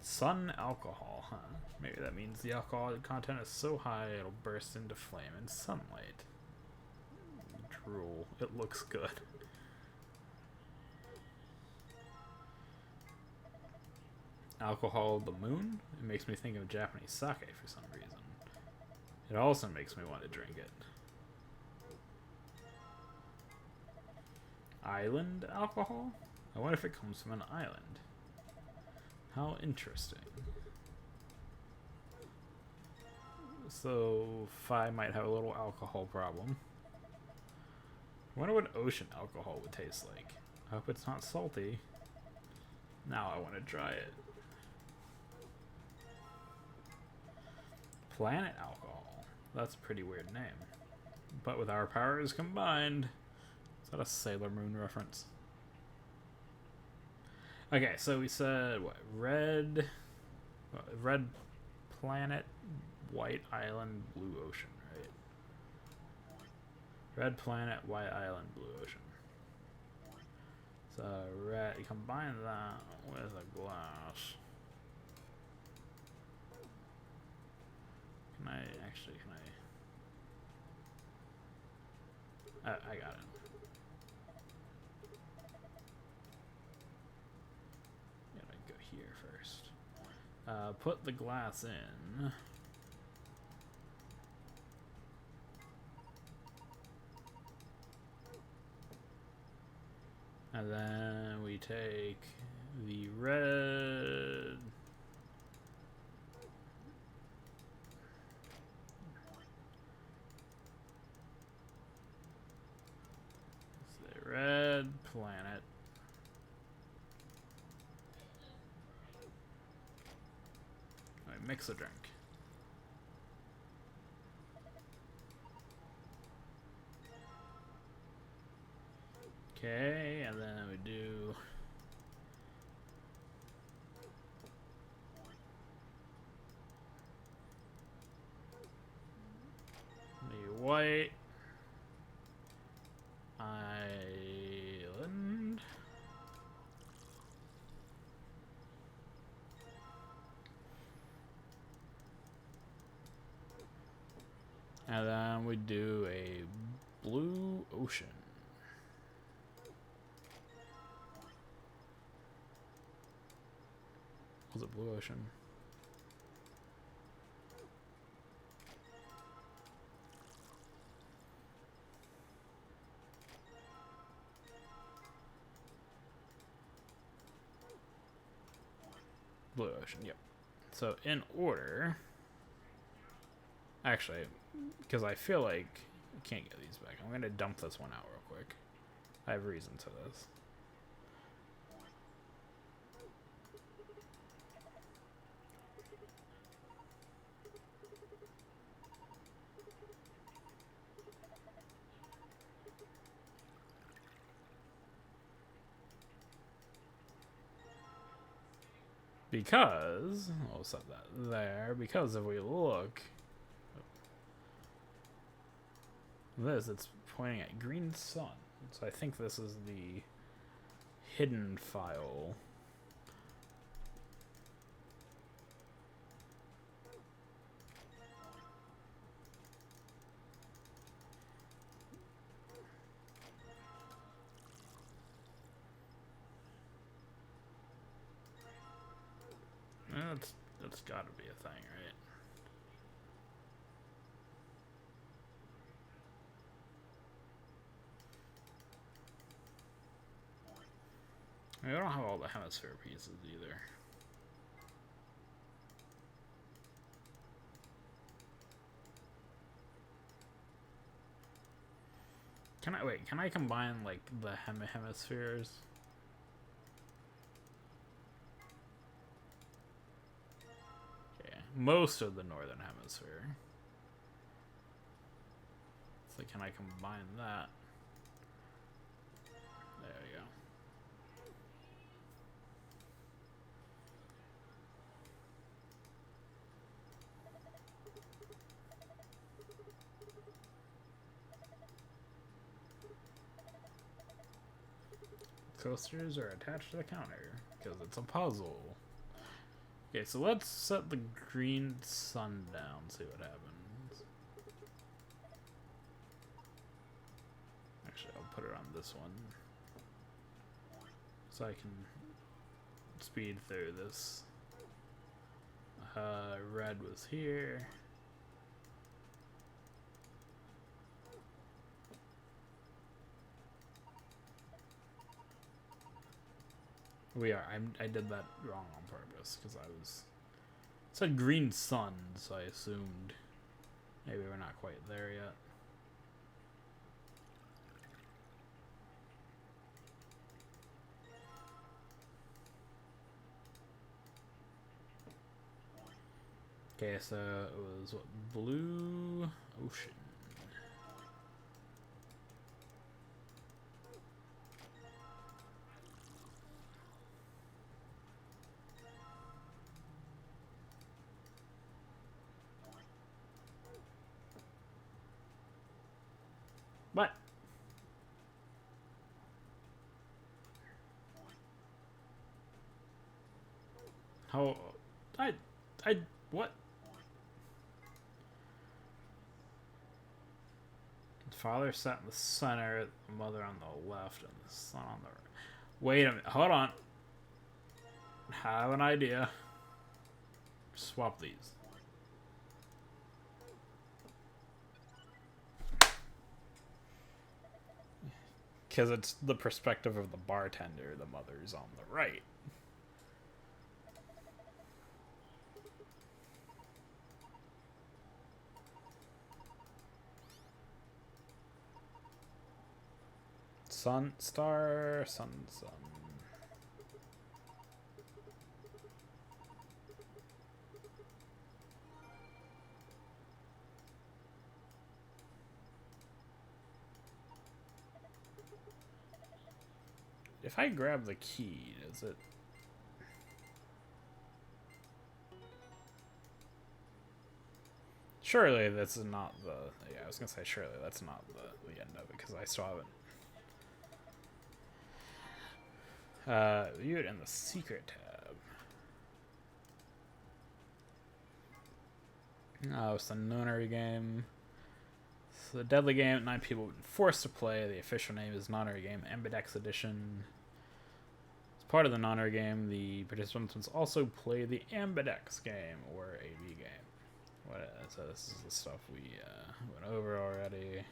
Sun alcohol, huh? Maybe that means the alcohol content is so high it'll burst into flame in sunlight. Drool. It looks good. Alcohol of the moon? It makes me think of Japanese sake for some reason. It also makes me want to drink it. Island alcohol? I wonder if it comes from an island. How interesting. So, Phi might have a little alcohol problem. I wonder what ocean alcohol would taste like. I hope it's not salty. Now I want to try it. Planet alcohol. That's a pretty weird name. But with our powers combined... Is that a Sailor Moon reference? Okay, so we said, what? Red planet, white island, blue ocean, right? Red planet, white island, blue ocean. So, red, combine that with a glass. Can I I got it. Gotta go here first. Put the glass in. And then we take the red. It's the red planet. mix a drink. Okay, and then we do the white island. And then we do a blue ocean. Was it blue ocean? Blue ocean, yep. So in order, actually, because I feel like I can't get these back, I'm gonna dump this one out real quick. I have reason to this. Because, I'll set that there, because if we look, this, it's pointing at green sun. So I think this is the hidden file. That's gotta be a thing, right? I don't have all the hemisphere pieces either. Can I combine like the hemispheres? Okay, most of the northern hemisphere. So can I combine that? There we go. Coasters are attached to the counter because it's a puzzle. Okay, so let's set the green sun down, see what happens. Actually, I'll put it on this one so I can speed through this. Red was here. We are. I did that wrong on purpose because I was. It said green sun, so I assumed maybe we're not quite there yet. Okay, so it was what, blue ocean. What? How? What? Father sat in the center, the mother on the left, and the son on the right. Wait a minute. Hold on. Have an idea. Swap these. Because it's the perspective of the bartender. The mother's on the right. Sun, star, sun, sun. If I grab the key, does it... Surely this is not the... Yeah, I was gonna say surely that's not the end of it, because I still haven't... view it in the secret tab. Oh, it's the nonary game. It's the deadly game 9 people have been forced to play. The official name is Nonary Game Ambidex Edition. As part of the nonary game, the participants must also play the Ambidex game, or AV game. So this is the stuff we went over already.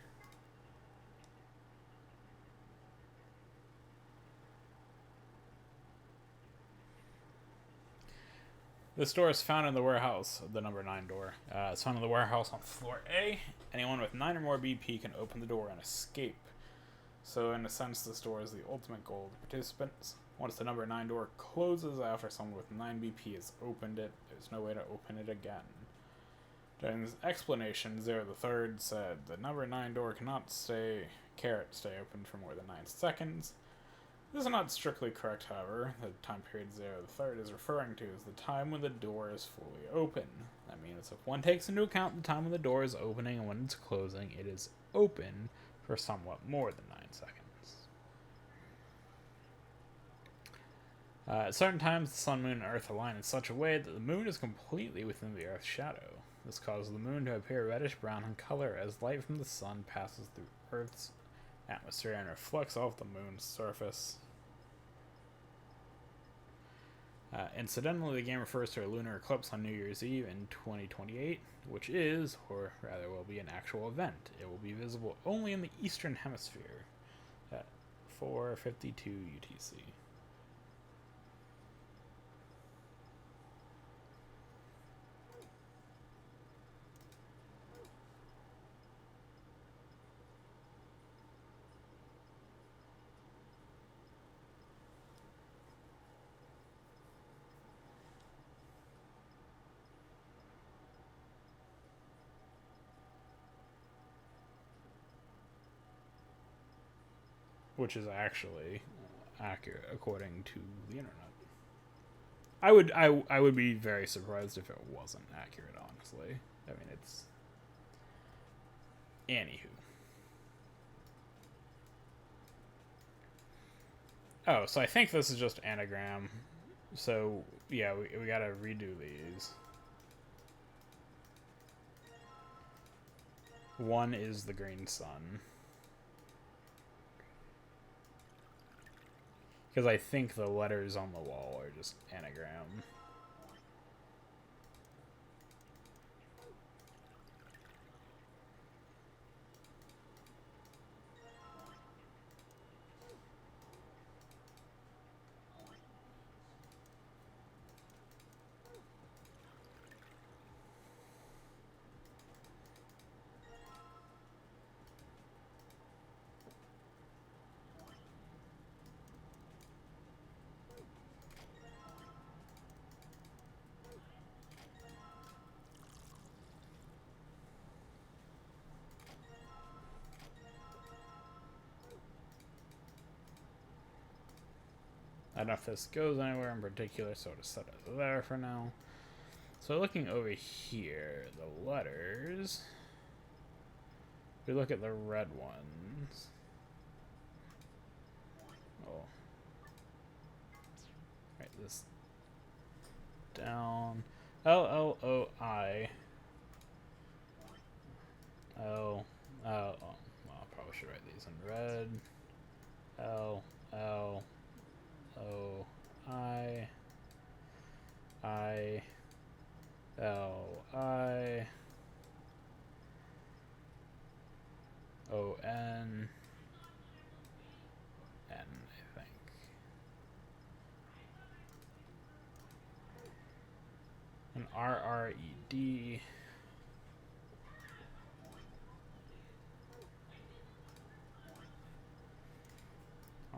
This door is found in the warehouse, the number 9 door. It's found in the warehouse on floor A. Anyone with 9 or more BP can open the door and escape. So in a sense, this door is the ultimate goal of the participants. Once the number 9 door closes after someone with 9 BP has opened it, there's no way to open it again. During his explanation, Zero the Third said the number 9 door cannot stay open for more than 9 seconds. This is not strictly correct, however. The time period Zero the Third is referring to is the time when the door is fully open. That means if one takes into account the time when the door is opening and when it's closing, it is open for somewhat more than 9 seconds. At certain times, the sun, moon, and earth align in such a way that the moon is completely within the earth's shadow. This causes the moon to appear reddish-brown in color as light from the sun passes through Earth's atmosphere and reflects off the moon's surface. Incidentally, the game refers to a lunar eclipse on New Year's Eve in 2028, which is, or rather will be, an actual event. It will be visible only in the Eastern Hemisphere at 4:52 UTC. Which is actually accurate according to the internet. I would be very surprised if it wasn't accurate, honestly. I mean, it's... Anywho. Oh, so I think this is just anagram. So, yeah, we gotta redo these. One is the green sun. Because I think the letters on the wall are just anagram. I don't know if this goes anywhere in particular, so I'll just set it there for now. So looking over here, the letters, we look at the red ones. Oh. Write this down. L-L-O-I. L. Well, I probably should write these in red. L-L. O I I L I O N N, I think. And R-R-E-D.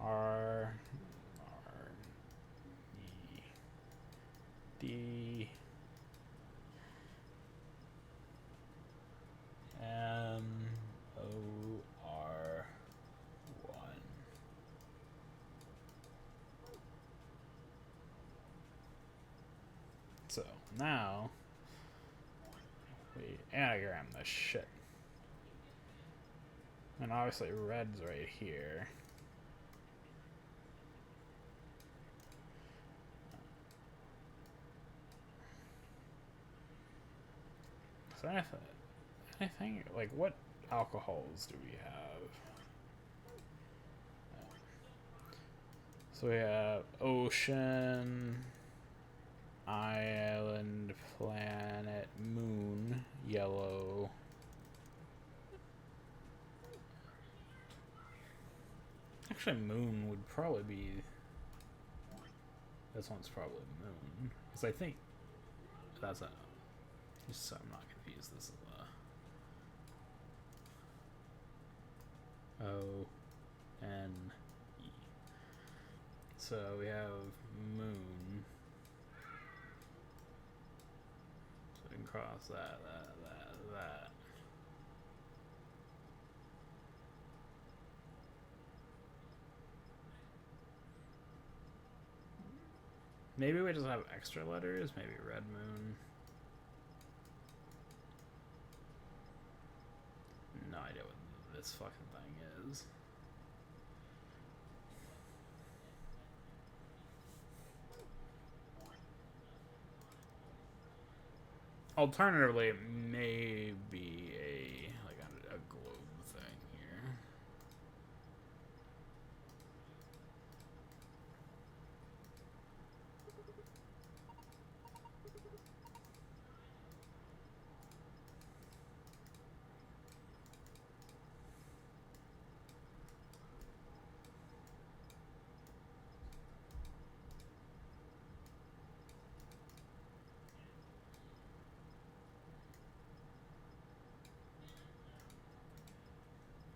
R D M O R 1. So now we anagram this shit. And obviously red's right here. So anything like, what alcohols do we have? So we have ocean, island, planet, moon, yellow. Actually, moon would probably be. This one's probably moon, because I think that's a. Just so I'm not confused. This is O-N-E. So we have moon. So we can cross that. Maybe we just have extra letters. Maybe red moon. No idea what this fucking thing is. Alternatively, it may be a globe thing here.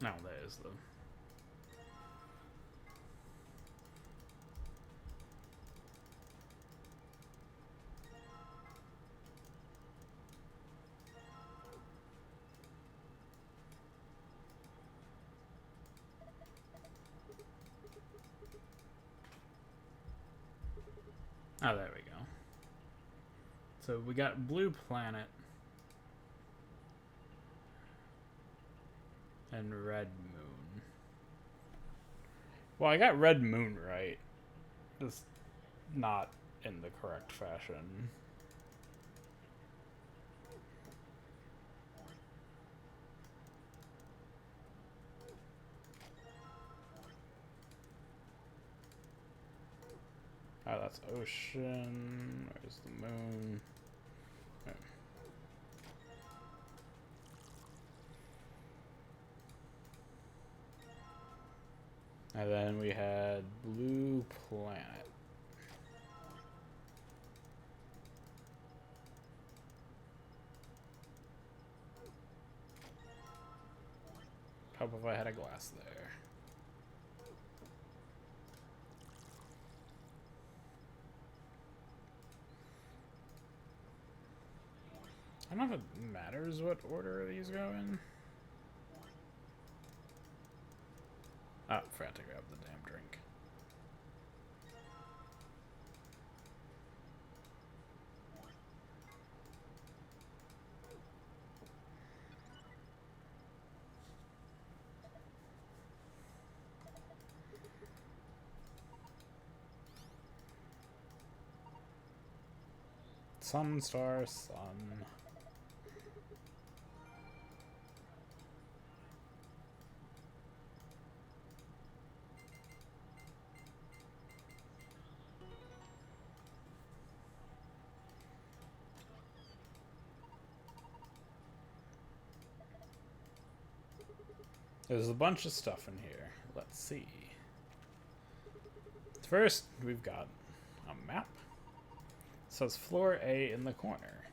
No, that is the. Oh, there we go. So we got blue planet and red moon. Well, I got red moon right. Just not in the correct fashion. Oh, that's ocean. Where's the moon? Oh. And then we had blue planet. Hope if I had a glass there. I don't know if it matters what order these go in. Oh, forgot to grab the damn drink. Sun, star, sun. There's a bunch of stuff in here. Let's see. First, we've got a map. It says floor A in the corner.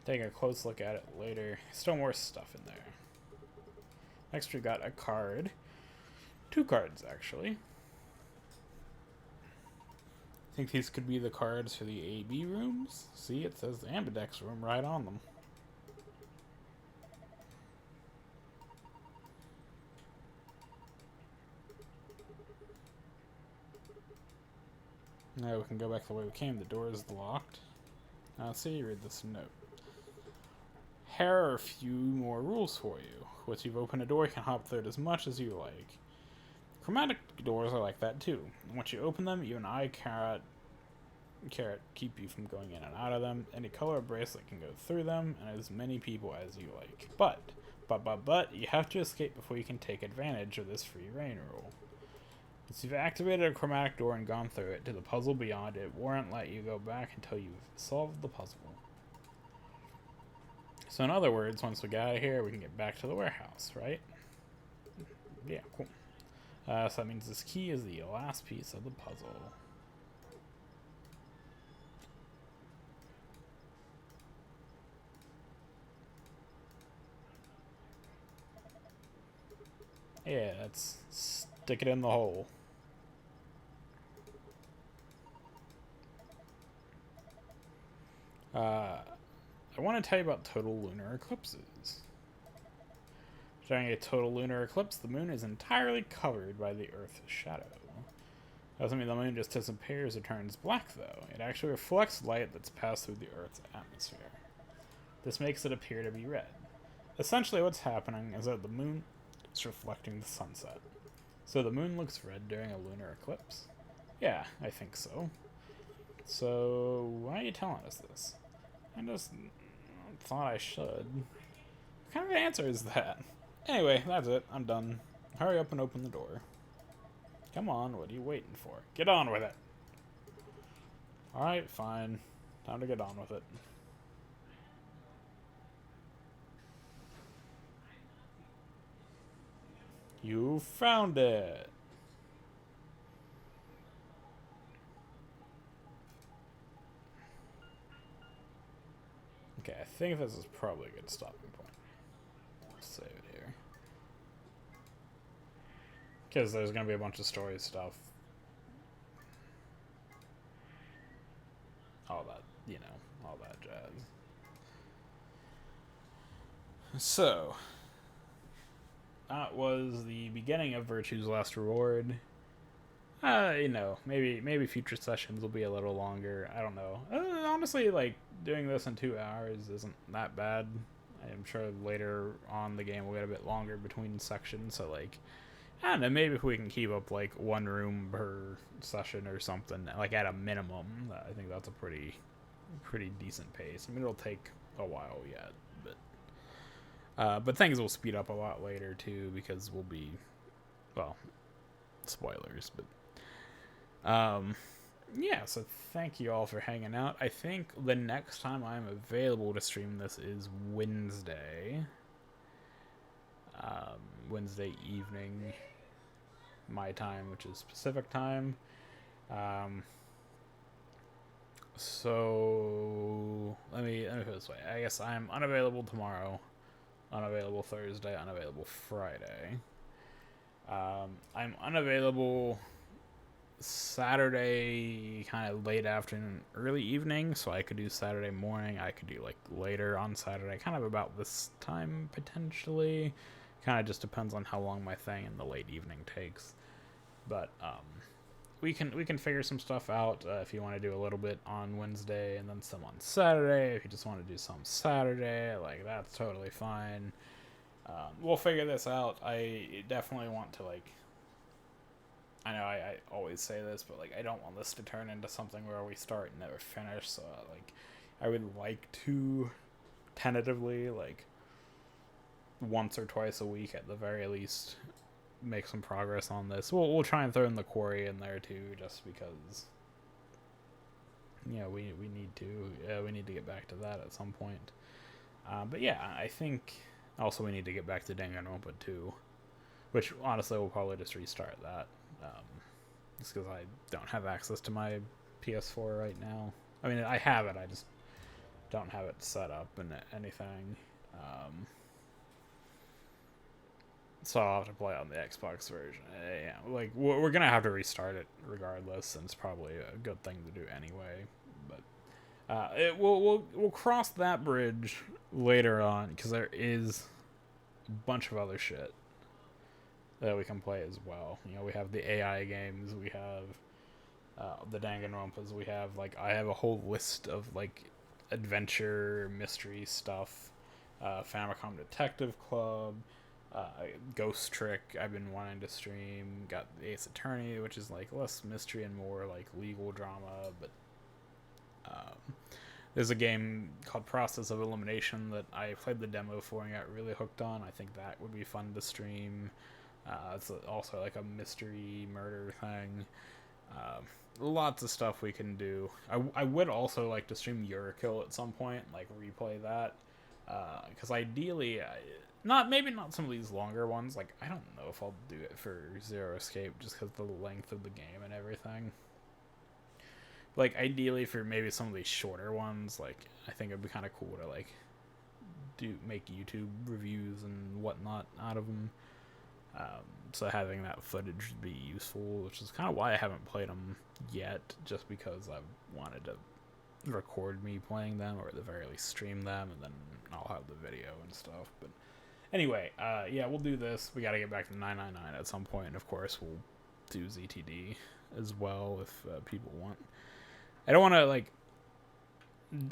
Take a close look at it later. Still more stuff in there. Next, we got a card. 2 cards, actually. I think these could be the cards for the AB rooms. See, it says the Ambidex room right on them. Now we can go back the way we came. The door is locked. See, read this note. Here are a few more rules for you. Once you've opened a door, you can hop through it as much as you like. Chromatic doors are like that too. Once you open them, you and I, Carrot, keep you from going in and out of them. Any color bracelet can go through them, and as many people as you like. But, you have to escape before you can take advantage of this free reign rule. Once you've activated a chromatic door and gone through it to the puzzle beyond, it won't let you go back until you've solved the puzzle. So in other words, once we get out of here, we can get back to the warehouse, right? Yeah, cool. So that means this key is the last piece of the puzzle. Yeah, let's stick it in the hole. I want to tell you about total lunar eclipses. During a total lunar eclipse, the moon is entirely covered by the Earth's shadow. Doesn't mean the moon just disappears or turns black, though. It actually reflects light that's passed through the Earth's atmosphere. This makes it appear to be red. Essentially, what's happening is that the moon is reflecting the sunset. So the moon looks red during a lunar eclipse? Yeah, I think so. So, why are you telling us this? I just thought I should. What kind of answer is that? Anyway, that's it. I'm done. Hurry up and open the door. Come on, what are you waiting for? Get on with it! Alright, fine. Time to get on with it. You found it! Okay, I think this is probably a good stopping point. Let's save it here. Because there's going to be a bunch of story stuff. All that, you know, all that jazz. So, that was the beginning of Virtue's Last Reward. You know, maybe future sessions will be a little longer. I don't know. Honestly, like, doing this in 2 hours isn't that bad. I'm sure later on the game will get a bit longer between sections, so, like, I don't know, maybe if we can keep up, like, 1 room per session or something, like, at a minimum, I think that's a pretty decent pace. I mean, it'll take a while yet, but things will speed up a lot later, too, because we'll be, well, spoilers, but yeah, so thank you all for hanging out. I think the next time I'm available to stream this is Wednesday. Wednesday evening, my time, which is Pacific time. So let me put it this way. I guess I'm unavailable tomorrow, unavailable Thursday, unavailable Friday. I'm unavailable Saturday, kind of late afternoon, early evening, so I could do Saturday morning. I could do like later on Saturday, kind of about this time potentially. Kind of just depends on how long my thing in the late evening takes. But we can figure some stuff out if you want to do a little bit on Wednesday and then some on Saturday. If you just want to do some Saturday, like, that's totally fine. We'll figure this out. I definitely want to, like, I know I always say this, but, like, I don't want this to turn into something where we start and never finish, so, like, I would like to tentatively, like, once or twice a week at the very least make some progress on this. We'll try and throw in the quarry in there too, just because, you know, we need to we need to get back to that at some point. But yeah, I think also we need to get back to Danganronpa too, which honestly we'll probably just restart that, just because I don't have access to my PS4 right now. I mean, I have it, I just don't have it set up and anything. So I'll have to play on the Xbox version. Yeah, like, we're gonna have to restart it regardless, and it's probably a good thing to do anyway. But we'll cross that bridge later on, because there is a bunch of other shit that we can play as well. You know, we have the AI games, we have the Danganronpas, we have, like, I have a whole list of, like, adventure mystery stuff. Famicom Detective Club, Ghost Trick. I've been wanting to stream. Got Ace Attorney, which is like less mystery and more like legal drama. But there's a game called Process of Elimination that I played the demo for and got really hooked on. I think that would be fun to stream. It's also like a mystery murder thing. Lots of stuff we can do. I would also like to stream Eurokill at some point, like replay that. Because ideally, maybe not some of these longer ones. Like, I don't know if I'll do it for Zero Escape just because of the length of the game and everything. Like, ideally for maybe some of these shorter ones, like, I think it'd be kind of cool to, like, make YouTube reviews and whatnot out of them. So having that footage would be useful, which is kind of why I haven't played them yet, just because I wanted to record me playing them, or at the very least stream them, and then I'll have the video and stuff. But anyway, yeah, we'll do this. We got to get back to 999 at some point, and of course we'll do ZTD as well if people want. I don't want to, like,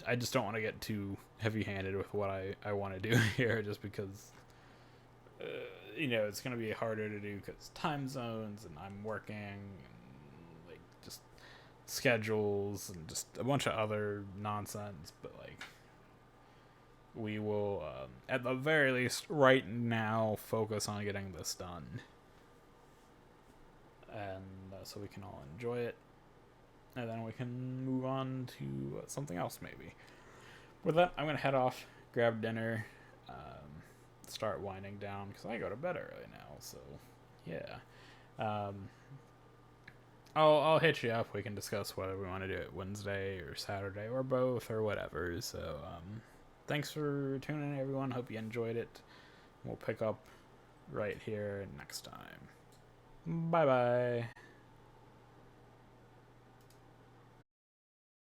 I just don't want to get too heavy-handed with what I want to do here, just because you know, it's going to be harder to do because time zones, and I'm working, and, like, just schedules, and just a bunch of other nonsense. But, like, we will, at the very least, right now, focus on getting this done. And so we can all enjoy it. And then we can move on to something else, maybe. With that, I'm going to head off, grab dinner, start winding down, because I go to bed early now, so yeah. I'll hit you up. We can discuss whether we want to do it Wednesday or Saturday or both or whatever. So thanks for tuning in, everyone. Hope you enjoyed it. We'll pick up right here next time. Bye bye.